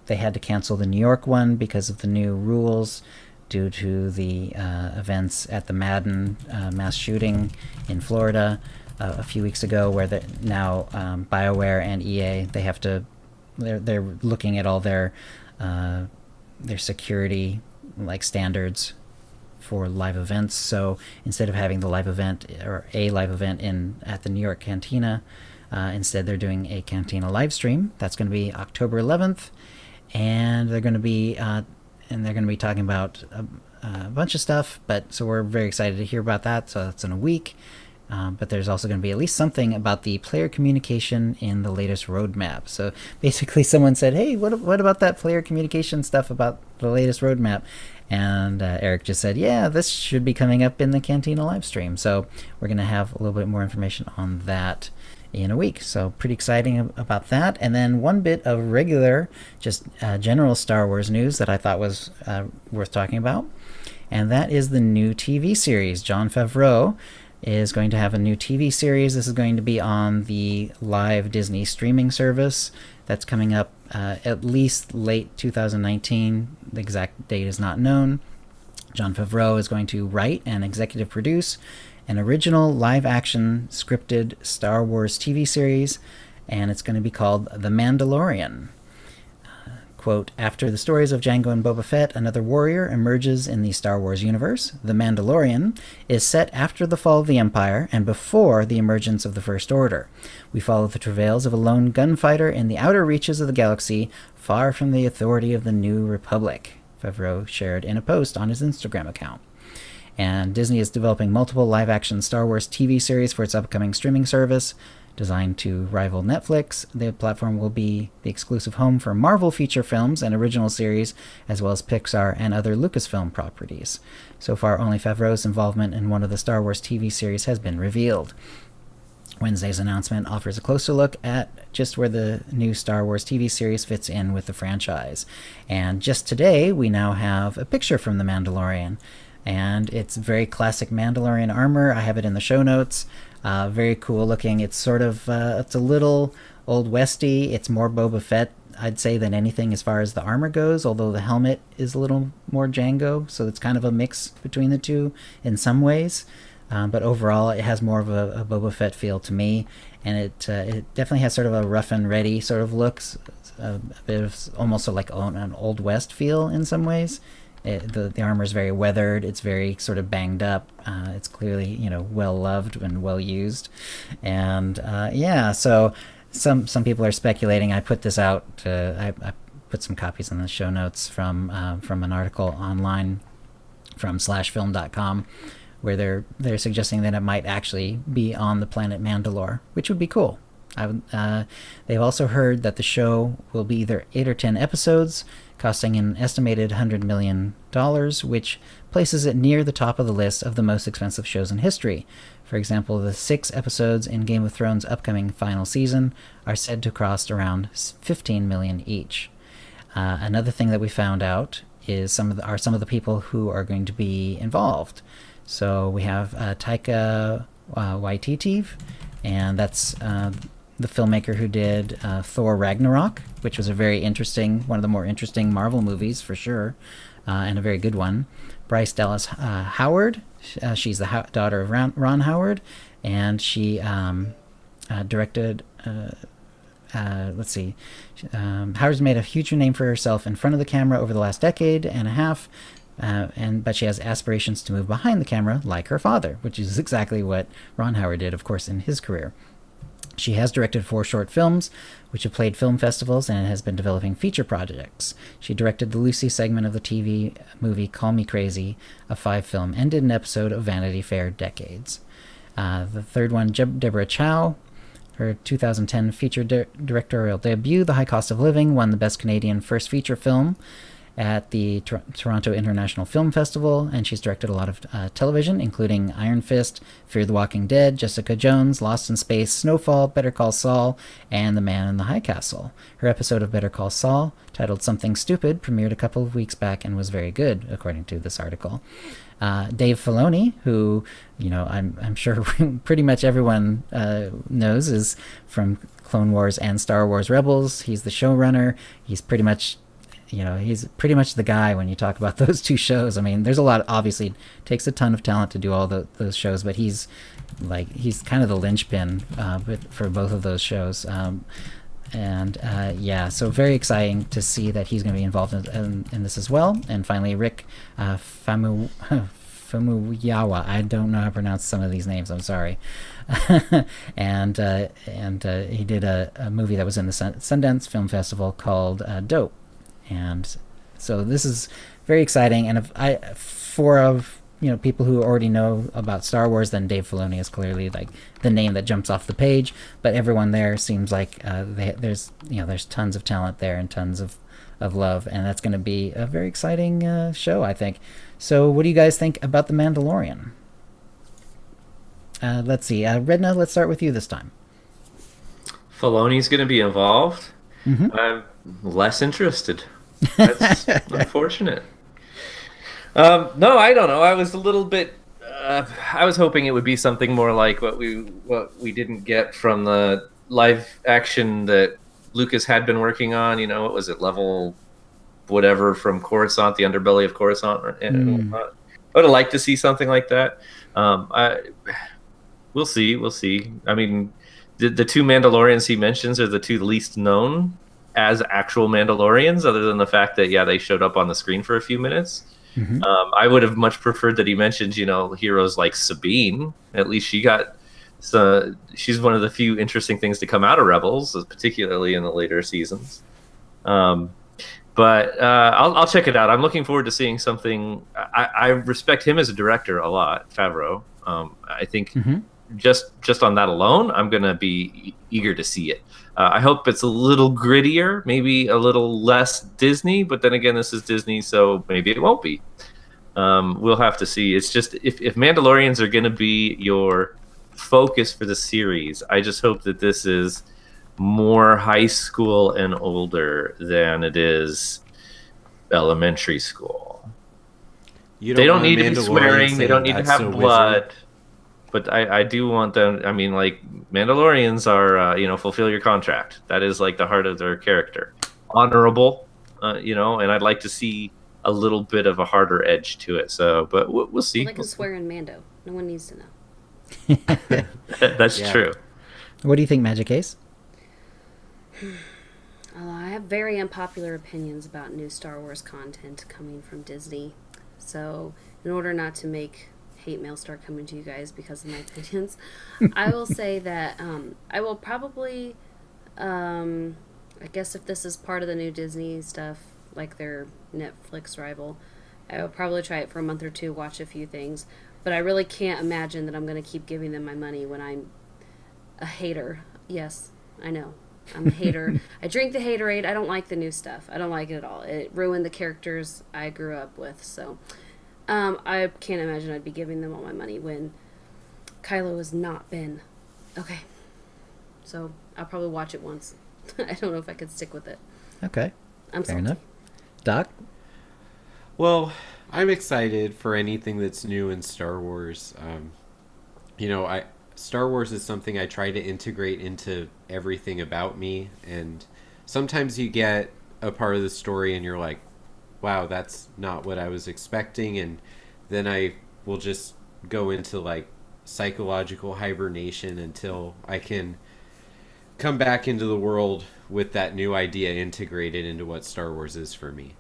they had to cancel the New York one because of the new rules due to the events at the Madden mass shooting in Florida a few weeks ago, where now BioWare and EA, they're looking at all their security standards for live events. So instead of having the live event or a live event at the New York Cantina, instead they're doing a Cantina live stream. That's going to be October 11th, and they're going to be talking about a bunch of stuff. So we're very excited to hear about that. So that's in a week. But there's also going to be at least something about the player communication in the latest roadmap. So basically someone said, hey, what about that player communication stuff about the latest roadmap? And Eric just said, yeah, this should be coming up in the Cantina live stream. So we're going to have a little bit more information on that in a week. So pretty exciting about that. And then one bit of regular, just general Star Wars news that I thought was worth talking about and that is the new TV series. Jon Favreau is going to have a new TV series. This is going to be on the live Disney streaming service that's coming up at least late 2019. The exact date is not known. Jon Favreau is going to write and executive produce an original live-action scripted Star Wars TV series, and it's going to be called The Mandalorian. Quote, after the stories of Jango and Boba Fett, another warrior emerges in the Star Wars universe. The Mandalorian is set after the fall of the Empire and before the emergence of the First Order. We follow the travails of a lone gunfighter in the outer reaches of the galaxy, far from the authority of the New Republic, Favreau shared in a post on his Instagram account. And Disney is developing multiple live-action Star Wars TV series for its upcoming streaming service. Designed to rival Netflix, the platform will be the exclusive home for Marvel feature films and original series, as well as Pixar and other Lucasfilm properties. So far, only Favreau's involvement in one of the Star Wars TV series has been revealed. Wednesday's announcement offers a closer look at just where the new Star Wars TV series fits in with the franchise. And just today, we now have a picture from The Mandalorian. And it's very classic Mandalorian armor. I have it in the show notes. Very cool looking. It's sort of, it's a little Old Westy. It's more Boba Fett, I'd say, than anything as far as the armor goes, although the helmet is a little more Jango, so it's kind of a mix between the two in some ways. But overall, it has more of a Boba Fett feel to me, and it definitely has sort of a rough and ready sort of looks, a bit of almost like an Old West feel in some ways. The armor is very weathered. It's very sort of banged up. It's clearly, well loved and well used. And yeah, so some people are speculating. I put this out. I put some copies in the show notes from an article online from /film.com where they're suggesting that it might actually be on the planet Mandalore, which would be cool. They've also heard that the show will be either 8 or 10 episodes, costing an estimated $100 million, which places it near the top of the list of the most expensive shows in history. For example, the 6 episodes in Game of Thrones' upcoming final season are said to cost around $15 million each. Another thing that we found out is some of the people who are going to be involved. So we have Taika Waititi, and that's the filmmaker who did Thor Ragnarok, which was a very interesting, one of the more interesting Marvel movies for sure, and a very good one. Bryce Dallas Howard, she's the daughter of Ron Howard, and she directed, let's see, Howard's made a huge name for herself in front of the camera over the last decade and a half, but she has aspirations to move behind the camera like her father, which is exactly what Ron Howard did, of course, in his career. She has directed 4 short films, which have played film festivals, and has been developing feature projects. She directed the Lucy segment of the TV movie Call Me Crazy, a 5-film, and did an episode of Vanity Fair Decades. The third one, Deborah Chow, her 2010 feature directorial debut, The High Cost of Living, won the Best Canadian First Feature Film at the Toronto International Film Festival, and she's directed a lot of television, including Iron Fist, Fear the Walking Dead, Jessica Jones, Lost in Space, Snowfall, Better Call Saul, and The Man in the High Castle. Her episode of Better Call Saul, titled Something Stupid, premiered a couple of weeks back and was very good, according to this article. Dave Filoni, who, I'm sure pretty much everyone knows, is from Clone Wars and Star Wars Rebels. He's the showrunner. He's pretty much the guy when you talk about those 2 shows. I mean, there's a lot, obviously, it takes a ton of talent to do all those shows, but he's kind of the linchpin for both of those shows. Yeah, so very exciting to see that he's going to be involved in this as well. And finally, Rick Famuyiwa. I don't know how to pronounce some of these names. I'm sorry. and he did a movie that was in the Sundance Film Festival called Dope. And so this is very exciting, and for people who already know about Star Wars, then Dave Filoni is clearly like the name that jumps off the page. But everyone there seems like there's tons of talent there and tons of love, and that's going to be a very exciting show, I think. So what do you guys think about The Mandalorian? Let's see, Redna, let's start with you this time. Filoni's going to be involved. Mm-hmm. I'm less interested. That's unfortunate. No, I don't know. I was a little bit. I was hoping it would be something more like what we didn't get from the live action that Lucas had been working on. You know, what was it, level whatever from Coruscant, the underbelly of Coruscant. I would have liked to see something like that. We'll see. We'll see. I mean, the two Mandalorians he mentions are the two least known as actual Mandalorians, other than the fact that they showed up on the screen for a few minutes. Mm-hmm. I would have much preferred that he mentioned, heroes like Sabine. At least she's one of the few interesting things to come out of Rebels, particularly in the later seasons. But I'll check it out. I'm looking forward to seeing something. I respect him as a director a lot, Favreau. I think just on that alone, I'm going to be eager to see it. I hope it's a little grittier, maybe a little less Disney, but then again, this is Disney, so maybe it won't be. We'll have to see. It's just, if Mandalorians are going to be your focus for the series, I just hope that this is more high school and older than it is elementary school. They don't need to be swearing. They don't need to have blood. But I do want them. I mean, like, Mandalorians are, fulfill your contract. That is like the heart of their character. Honorable, and I'd like to see a little bit of a harder edge to it. So, but we'll see. Well, they can swear in Mando. No one needs to know. That's true. What do you think, Magic Ace? I have very unpopular opinions about new Star Wars content coming from Disney. So, in order not to make hate mail start coming to you guys because of my opinions, I will say that I will probably, I guess if this is part of the new Disney stuff, like their Netflix rival, I will probably try it for a month or two, watch a few things. But I really can't imagine that I'm going to keep giving them my money when I'm a hater. Yes, I know. I'm a hater. I drink the haterade. I don't like the new stuff. I don't like it at all. It ruined the characters I grew up with. So I can't imagine I'd be giving them all my money when Kylo has not been. Okay. So I'll probably watch it once. I don't know if I could stick with it. Okay. I'm fair salty. enough. Doc? Well, I'm excited for anything that's new in Star Wars. Star Wars is something I try to integrate into everything about me, and sometimes you get a part of the story and you're like, wow, that's not what I was expecting, and then I will just go into like psychological hibernation until I can come back into the world with that new idea integrated into what Star Wars is for me.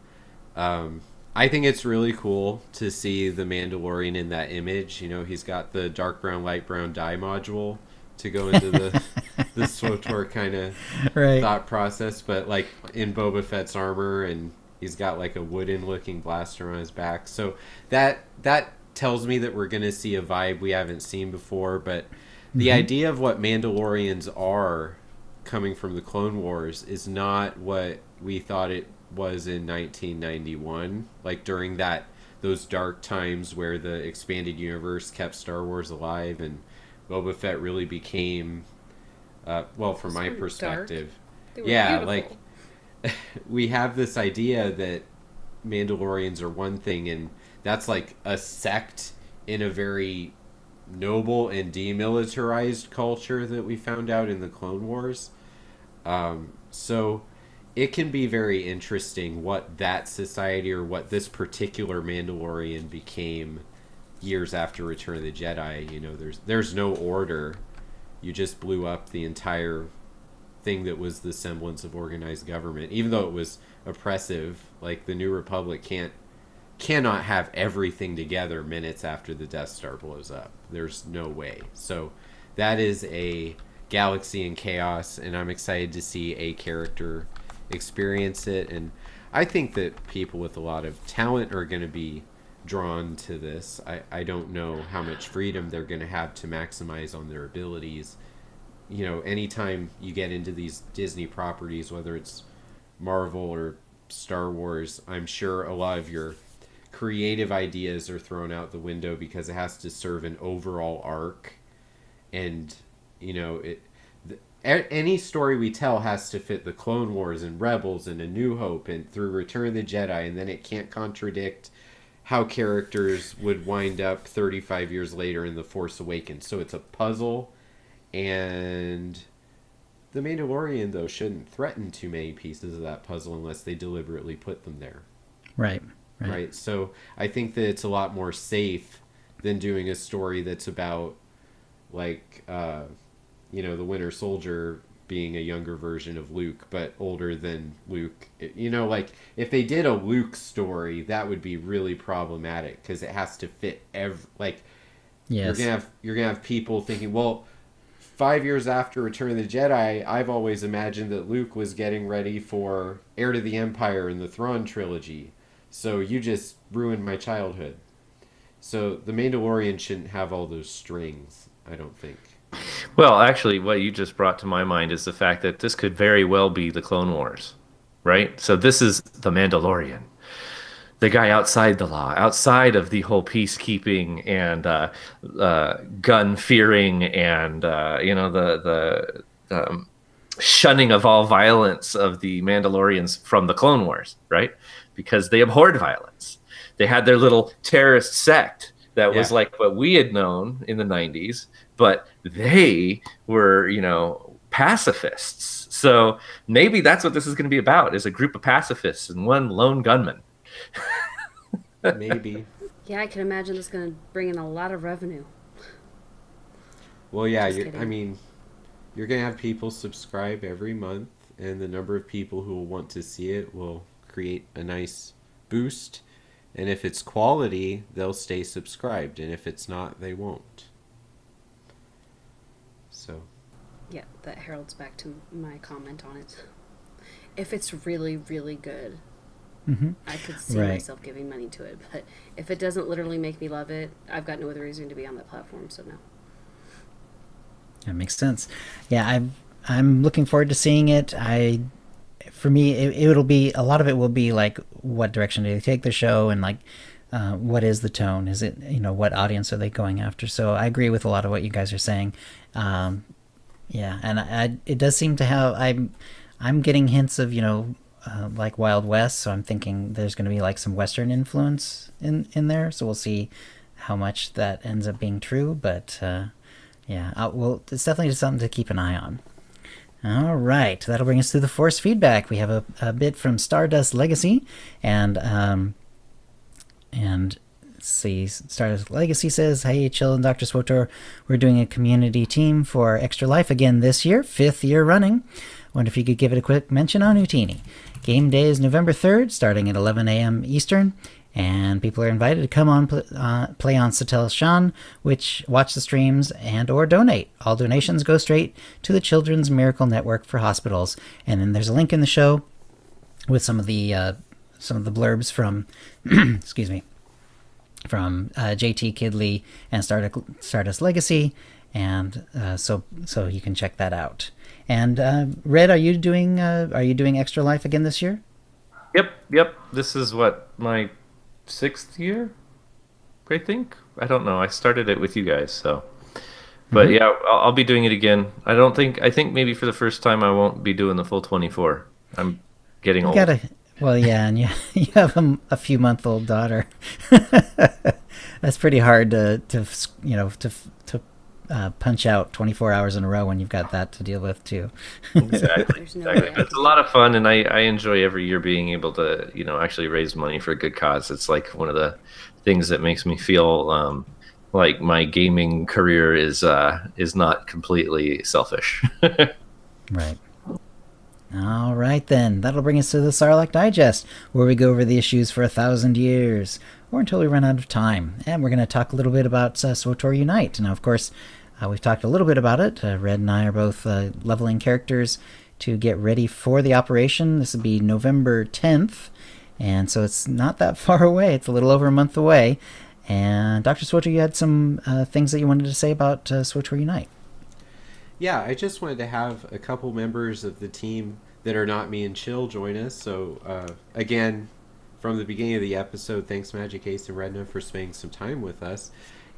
I think it's really cool to see the Mandalorian in that image. He's got the dark brown, light brown dye module to go into the SWTOR kind of thought process, but like in Boba Fett's armor, and he's got like a wooden looking blaster on his back. So that tells me that we're going to see a vibe we haven't seen before, but the idea of what Mandalorians are coming from the Clone Wars is not what we thought it was in 1991, like during those dark times where the expanded universe kept Star Wars alive and Boba Fett really became from my perspective, like we have this idea that Mandalorians are one thing, and that's like a sect in a very noble and demilitarized culture that we found out in the Clone Wars. So it can be very interesting what that society or what this particular Mandalorian became years after Return of the Jedi. There's no order. You just blew up the entire thing that was the semblance of organized government, even though it was oppressive. Like the New Republic cannot have everything together minutes after the Death Star blows up. There's no way. So that is a galaxy in chaos, and I'm excited to see a character experience it. And I think that people with a lot of talent are going to be drawn to this. I don't know how much freedom they're going to have to maximize on their abilities. Anytime you get into these Disney properties, whether it's Marvel or Star Wars, I'm sure a lot of your creative ideas are thrown out the window because it has to serve an overall arc. And any story we tell has to fit the Clone Wars and Rebels and A New Hope and through Return of the Jedi, and then it can't contradict how characters would wind up 35 years later in The Force Awakens. So it's a puzzle, and The Mandalorian, though, shouldn't threaten too many pieces of that puzzle unless they deliberately put them there. Right. So I think that it's a lot more safe than doing a story that's about, like, the Winter Soldier being a younger version of Luke, but older than Luke. Like, if they did a Luke story, that would be really problematic because it has to fit Yes. You're gonna have people thinking, well, 5 years after Return of the Jedi, I've always imagined that Luke was getting ready for Heir to the Empire in the Thrawn trilogy. So you just ruined my childhood. So The Mandalorian shouldn't have all those strings, I don't think. Well, actually, what you just brought to my mind is the fact that this could very well be the Clone Wars, right? So this is the Mandalorian, the guy outside the law, outside of the whole peacekeeping and gun fearing and the shunning of all violence of the Mandalorians from the Clone Wars, right? Because they abhorred violence. They had their little terrorist sect that was like what we had known in the 90s, but they were, pacifists. So maybe that's what this is going to be about, is a group of pacifists and one lone gunman. Maybe. Yeah, I can imagine this going to bring in a lot of revenue. Well, yeah, you're going to have people subscribe every month, and the number of people who will want to see it will create a nice boost. And if it's quality, they'll stay subscribed, and if it's not, they won't. So. Yeah, that heralds back to my comment on it. If it's really, really good, I could see myself giving money to it. But if it doesn't literally make me love it, I've got no other reason to be on that platform, so no. That makes sense. Yeah, I'm looking forward to seeing it. For me, it'll be, a lot of it will be like, what direction do they take the show, and like, what is the tone? Is it, what audience are they going after? So I agree with a lot of what you guys are saying. Yeah, and it does seem to have, I'm getting hints of, like Wild West, so I'm thinking there's going to be like some Western influence in there, so we'll see how much that ends up being true, but yeah, it's definitely something to keep an eye on. All right, that'll bring us to the Force feedback. We have a bit from Stardust Legacy, and let's see, Stardust Legacy says, "Hey, Chill and Dr. SWTOR, we're doing a community team for Extra Life again this year, 5th year running. Wonder if you could give it a quick mention on Utini. Game day is November 3rd, starting at 11 a.m. Eastern, and people are invited to come on play on Satel Shan, watch the streams and or donate. All donations go straight to the Children's Miracle Network for hospitals." And then there's a link in the show with some of the blurbs from excuse me, from JT Kidley and Stardust Legacy, and so you can check that out. And Red, are you doing Extra Life again this year? Yep. This is my 6th year, I think. I don't know. I started it with you guys, so. But yeah, I'll be doing it again. I think maybe for the first time I won't be doing the full 24. I'm getting old. Well, yeah, and you have a few-month-old daughter. That's pretty hard to punch out 24 hours in a row when you've got that to deal with too. Exactly. It's a lot of fun, and I enjoy every year being able to actually raise money for a good cause. It's like one of the things that makes me feel like my gaming career is not completely selfish. Right. All right, then. That'll bring us to the Sarlacc Digest, where we go over the issues for 1,000 years, or until we run out of time. And we're going to talk a little bit about SWTOR Unite. Now, of course, we've talked a little bit about it. Red and I are both leveling characters to get ready for the operation. This will be November 10th, and so it's not that far away. It's a little over a month away. And Dr. SWTOR, you had some things that you wanted to say about SWTOR Unite. Yeah, I just wanted to have a couple members of the team that are not me and Chill join us. So, again, from the beginning of the episode, thanks Magic Ace and Redna for spending some time with us.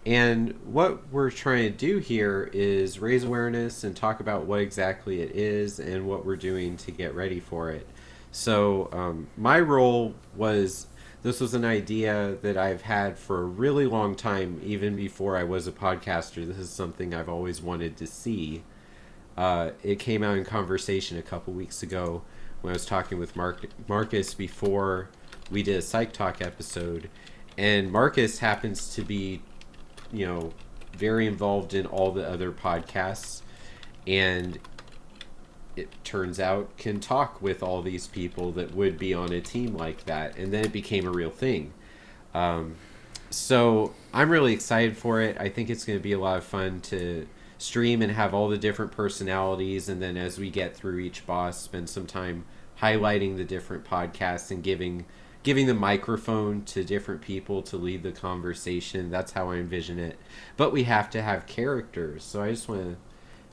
And what we're trying to do here is raise awareness and talk about what exactly it is and what we're doing to get ready for it. So, my role was this was an idea that I've had for a really long time, even before I was a podcaster. This is something I've always wanted to see. It came out in conversation a couple weeks ago when I was talking with Marcus before we did a Psych Talk episode. And Marcus happens to be, very involved in all the other podcasts. And it turns out can talk with all these people that would be on a team like that. And then it became a real thing. So I'm really excited for it. I think it's going to be a lot of fun to stream and have all the different personalities. And then as we get through each boss, spend some time highlighting the different podcasts and giving the microphone to different people to lead the conversation. That's how I envision it. But we have to have characters. So I just want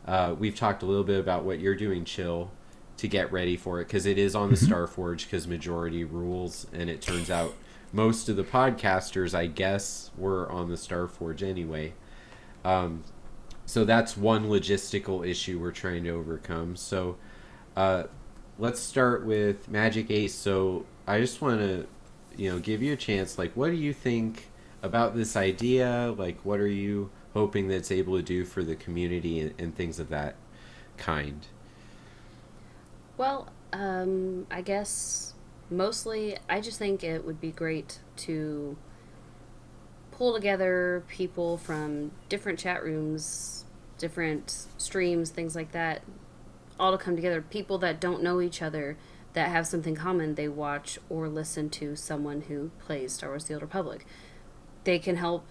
to, we've talked a little bit about what you're doing, Chill, to get ready for it, because it is on the Starforge, because majority rules, and it turns out most of the podcasters, I guess, were on the Starforge anyway. So that's one logistical issue we're trying to overcome. So let's start with Magic Ace. So I just want to, give you a chance. Like, what do you think about this idea? Like, what are you hoping that it's able to do for the community and things of that kind? Well, I guess mostly I just think it would be great to pull together people from different chat rooms, different streams, things like that, all to come together. People that don't know each other, that have something common. They watch or listen to someone who plays Star Wars: The Old Republic. They can help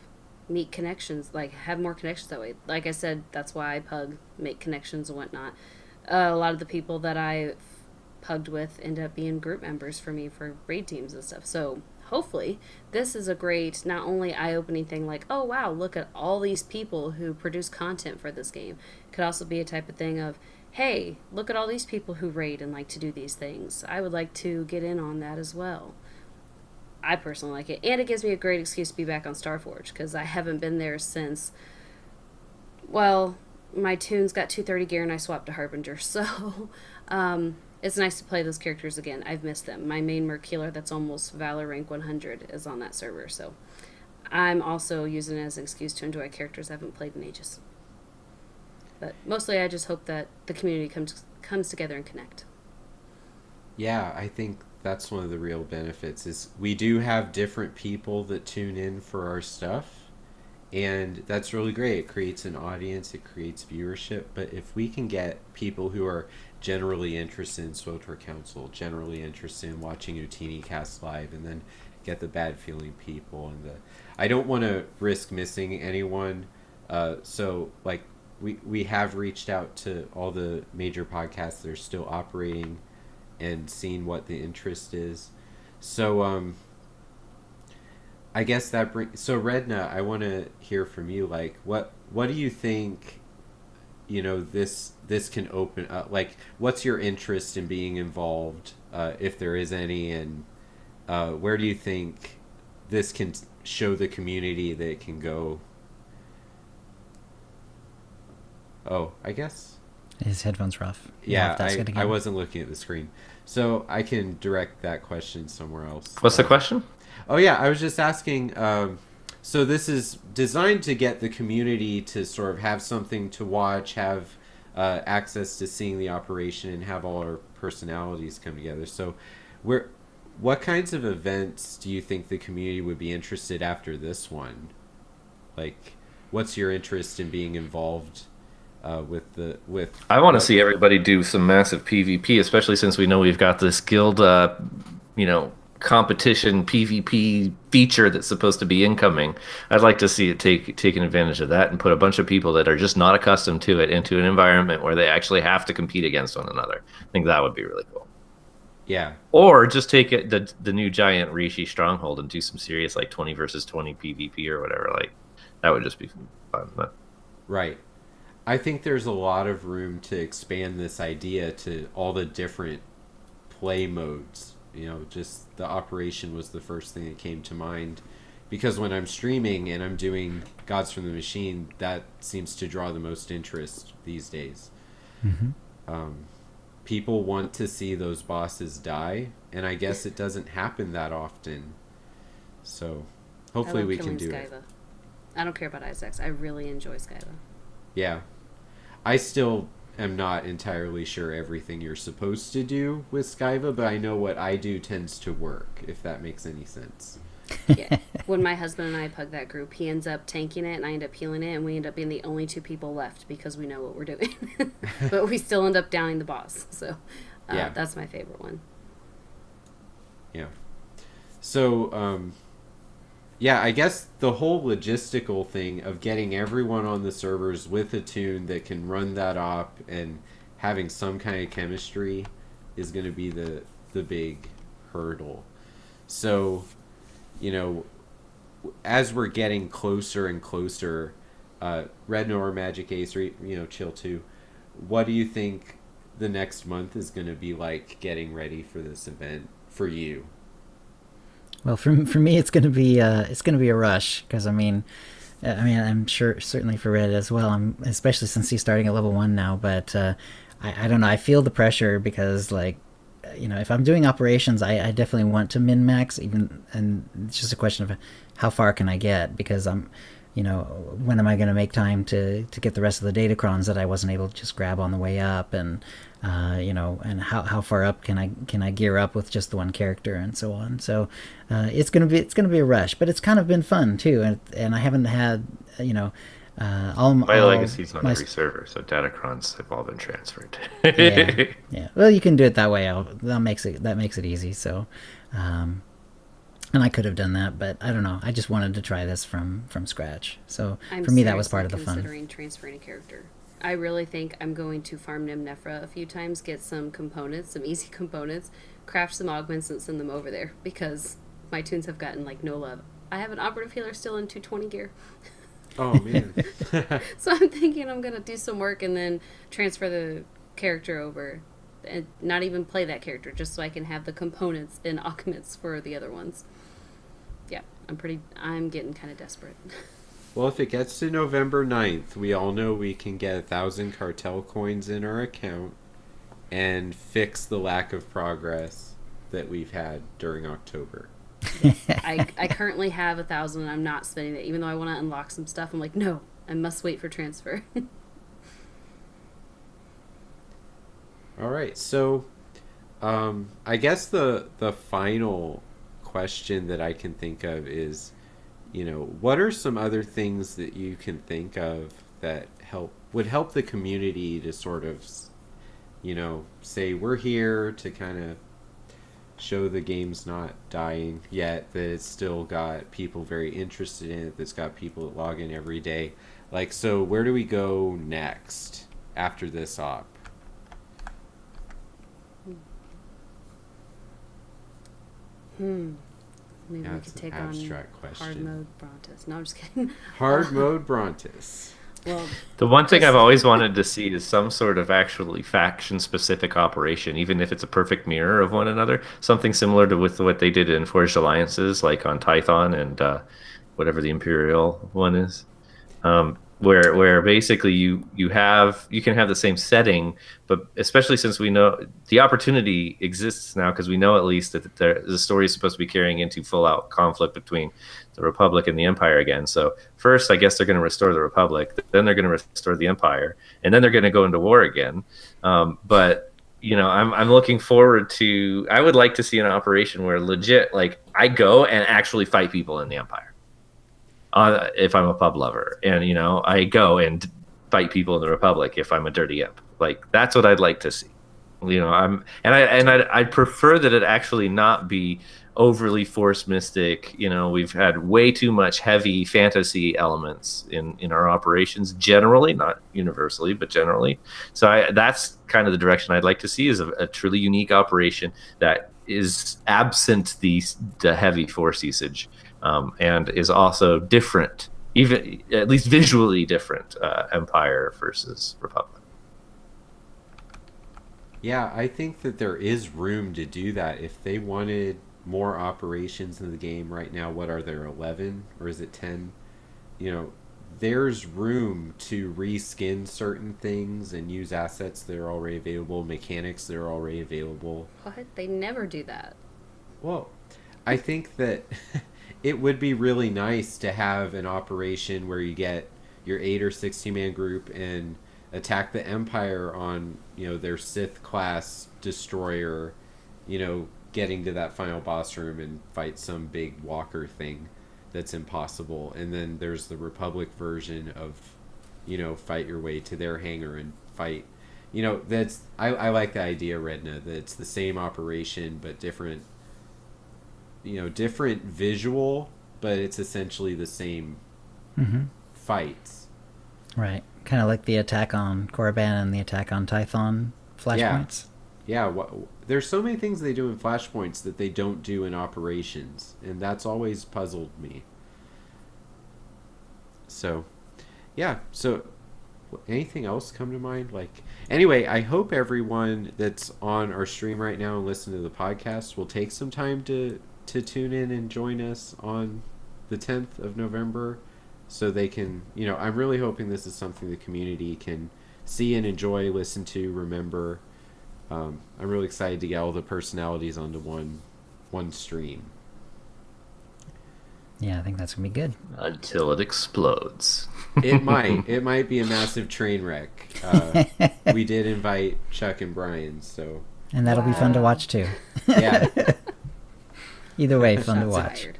meet connections, like have more connections that way. Like I said, that's why I pug, make connections and whatnot. A lot of the people that I pugged with end up being group members for me for raid teams and stuff. So hopefully this is a great, not only eye-opening thing like, oh wow, look at all these people who produce content for this game. It could also be a type of thing of, hey, look at all these people who raid and like to do these things. I would like to get in on that as well. I personally like it. And it gives me a great excuse to be back on Starforge, because I haven't been there since, well, my tunes got 230 gear and I swapped to Harbinger. So it's nice to play those characters again. I've missed them. My main Merc Healer that's almost Valor rank 100 is on that server. So I'm also using it as an excuse to enjoy characters I haven't played in ages. But mostly I just hope that the community comes together and connect. Yeah, I think that's one of the real benefits is we do have different people that tune in for our stuff, and that's really great. It creates an audience, it creates viewership. But if we can get people who are generally interested in SWTOR Council, generally interested in watching OotiniCast live, and then get the bad feeling people, and I don't want to risk missing anyone. So like we have reached out to all the major podcasts that are still operating and seeing what the interest is. So I guess that brings, so Redna, I want to hear from you. Like, what do you think, this can open up? Like, what's your interest in being involved, if there is any, and where do you think this can show the community that it can go? Oh, I guess His headphones are off. yeah, I wasn't looking at the screen, so I can direct that question somewhere else. What's the question? Oh yeah, I was just asking, so this is designed to get the community to sort of have something to watch, have access to seeing the operation, and have all our personalities come together. So what kinds of events do you think the community would be interested after this one? Like, what's your interest in being involved with I want to see everybody do some massive PvP, especially since we know we've got this guild, competition PvP feature that's supposed to be incoming. I'd like to see it taking advantage of that and put a bunch of people that are just not accustomed to it into an environment where they actually have to compete against one another. I think that would be really cool. Yeah. Or just take it the new giant Rishi stronghold and do some serious like 20 versus 20 PvP or whatever. Like, that would just be fun. But Right. I think there's a lot of room to expand this idea to all the different play modes. Just the operation was the first thing that came to mind, because when I'm streaming and I'm doing Gods from the Machine, that seems to draw the most interest these days. Mm-hmm. People want to see those bosses die, and I guess it doesn't happen that often. So I hopefully love we can killing do Skyva. it. I don't care about Isaacs. I really enjoy Skyva. Yeah. I still am not entirely sure everything you're supposed to do with Skyva, but I know what I do tends to work, if that makes any sense. Yeah. When my husband and I pug that group, he ends up tanking it and I end up healing it, and we end up being the only 2 people left because we know what we're doing. But we still end up downing the boss. So Yeah. that's my favorite one. Yeah. So, yeah, I guess the whole logistical thing of getting everyone on the servers with a tune that can run that op and having some kind of chemistry is going to be the big hurdle. So, you know, as we're getting closer and closer, Red Nor, Magic Ace, or, you know, Chill 2, what do you think the next month is going to be like getting ready for this event for you? Well, for me, it's gonna be a rush because I mean, I'm sure certainly for Red as well. Especially since he's starting at level 1 now. But I don't know. I feel the pressure because like, you know, if I'm doing operations, I definitely want to min max and it's just a question of how far can I get because I'm, you know, when am I going to make time to get the rest of the datacrons that I wasn't able to just grab on the way up, and you know, and how far up can I gear up with just the one character and so on. So it's gonna be a rush, but it's kind of been fun too, and I haven't had, you know, my legacy's on every server, so datacrons have all been transferred. yeah. Well, you can do it that way. That makes it easy. So. And I could have done that, but I don't know. I just wanted to try this from scratch. So for me, that was part of the fun. I'm considering transferring a character. I really think I'm going to farm Nim Nefra a few times, get some components, some easy components, craft some augments, and send them over there because my tunes have gotten like no love. I have an operative healer still in 220 gear. Oh man. So I'm thinking I'm gonna do some work and then transfer the character over, and not even play that character, just so I can have the components and augments for the other ones. Yeah, I'm getting kind of desperate. Well, if it gets to November 9th, we all know we can get 1,000 cartel coins in our account and fix the lack of progress that we've had during October. I currently have 1,000 and I'm not spending it, even though I want to unlock some stuff. I'm like, no, I must wait for transfer. All right, so I guess the final question that I can think of is, you know, what are some other things that you can think of that would help the community to sort of, you know, say we're here to kind of show the game's not dying yet, that it's still got people very interested in it, that's got people that log in every day. Like, so where do we go next after this op? Maybe we That's could take an on abstract question. hard mode Brontes. No, I'm just kidding. Hard mode Brontes. Well, The one thing I've always wanted to see is some sort of actually faction-specific operation, even if it's a perfect mirror of one another. Something similar to with what they did in Forged Alliances, like on Tython and whatever the Imperial one is, where basically you can have the same setting, but especially since we know the opportunity exists now, because we know at least that the story is supposed to be carrying into full-out conflict between the Republic and the Empire again. So first, I guess they're going to restore the Republic, then they're going to restore the Empire, and then they're going to go into war again. But you know, I'm looking forward to. I would like to see an operation where legit, like, I go and actually fight people in the Empire. If I'm a pub lover, and you know, I go and fight people in the Republic if I'm a dirty imp. Like, that's what I'd like to see. You know, I'd prefer that it actually not be overly force mystic. You know, we've had way too much heavy fantasy elements in our operations generally, not universally, but generally. So that's kind of the direction I'd like to see, is a truly unique operation that is absent the heavy force usage. And is also different, even at least visually different, Empire versus Republic. Yeah, I think that there is room to do that. If they wanted more operations in the game right now, what are there, 11? Or is it 10? You know, there's room to reskin certain things and use assets that are already available, mechanics that are already available. what? They never do that. Well, I think that it would be really nice to have an operation where you get your 8 or 16-man group and attack the Empire on, their Sith class destroyer, getting to that final boss room and fight some big walker thing that's impossible. And then there's the Republic version of, fight your way to their hangar and fight. That's I like the idea, Redna, that it's the same operation but different, different visual, but it's essentially the same fights. Right. Kind of like the attack on Korriban and the attack on Tython flashpoints. Yeah, there's so many things they do in flashpoints that they don't do in operations, and that's always puzzled me. So, yeah. So, anything else come to mind? Anyway, I hope everyone that's on our stream right now and listen to the podcast will take some time to tune in and join us on the 10th of November, so they can, I'm really hoping this is something the community can see and enjoy, listen to, remember. I'm really excited to get all the personalities onto one stream. Yeah, I think that's gonna be good. Until it explodes. It might be a massive train wreck. We did invite Chuck and Brian, so. And that'll be fun to watch too. Yeah. Either way, fun to watch. Fired.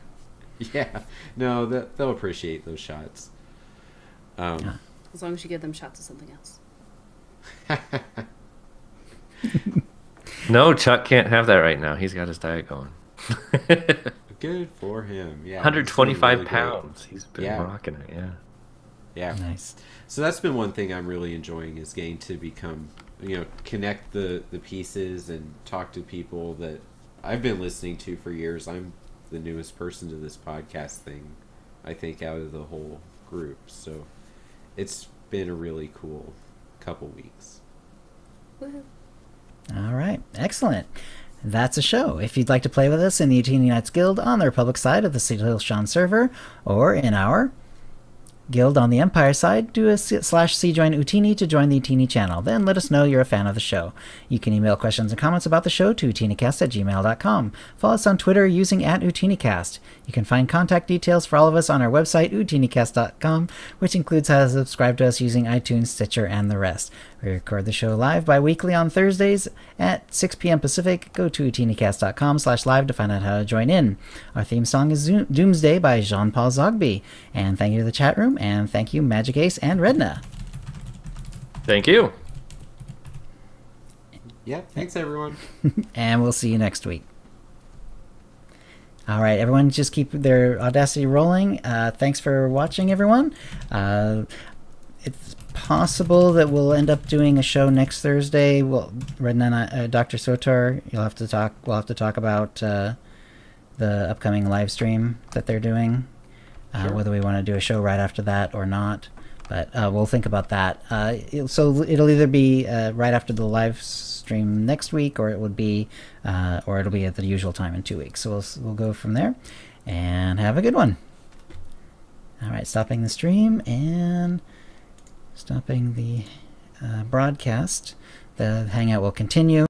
Yeah. No, they'll appreciate those shots. As long as you give them shots of something else. No, Chuck can't have that right now. He's got his diet going. Good for him. Yeah. 125 really pounds. He's been rocking it. Yeah. Yeah. Nice. So that's been one thing I'm really enjoying, is getting to become, connect the pieces and talk to people that I've been listening to for years. I'm the newest person to this podcast thing, I think, out of the whole group. So it's been a really cool couple weeks. Woohoo. All right. Excellent. That's a show. If you'd like to play with us in the Utini Knights Guild on the Republic side of the Sealshawn server, or in our Guild on the Empire side, do a /cjoin Utini to join the Utini channel. Then let us know you're a fan of the show. You can email questions and comments about the show to utinicast@gmail.com. Follow us on Twitter using @utinicast. You can find contact details for all of us on our website, utinicast.com, which includes how to subscribe to us using iTunes, Stitcher, and the rest. We record the show live bi-weekly on Thursdays at 6 p.m. Pacific. Go to utinicast.com/live to find out how to join in. Our theme song is Doomsday by Jean-Paul Zogby. And thank you to the chat room, and thank you Magic Ace and Redna. Thank you. Yeah, thanks everyone. And we'll see you next week. All right, everyone, just keep their Audacity rolling. Thanks for watching, everyone. It's possible that we'll end up doing a show next Thursday. Well, Redna and Dr SWTOR, we'll have to talk about the upcoming live stream that they're doing. Sure. Whether we want to do a show right after that or not, but we'll think about that. So it'll either be right after the live stream next week, or it'll be at the usual time in 2 weeks. So we'll go from there, and have a good one. All right, stopping the stream and stopping the broadcast. The hangout will continue.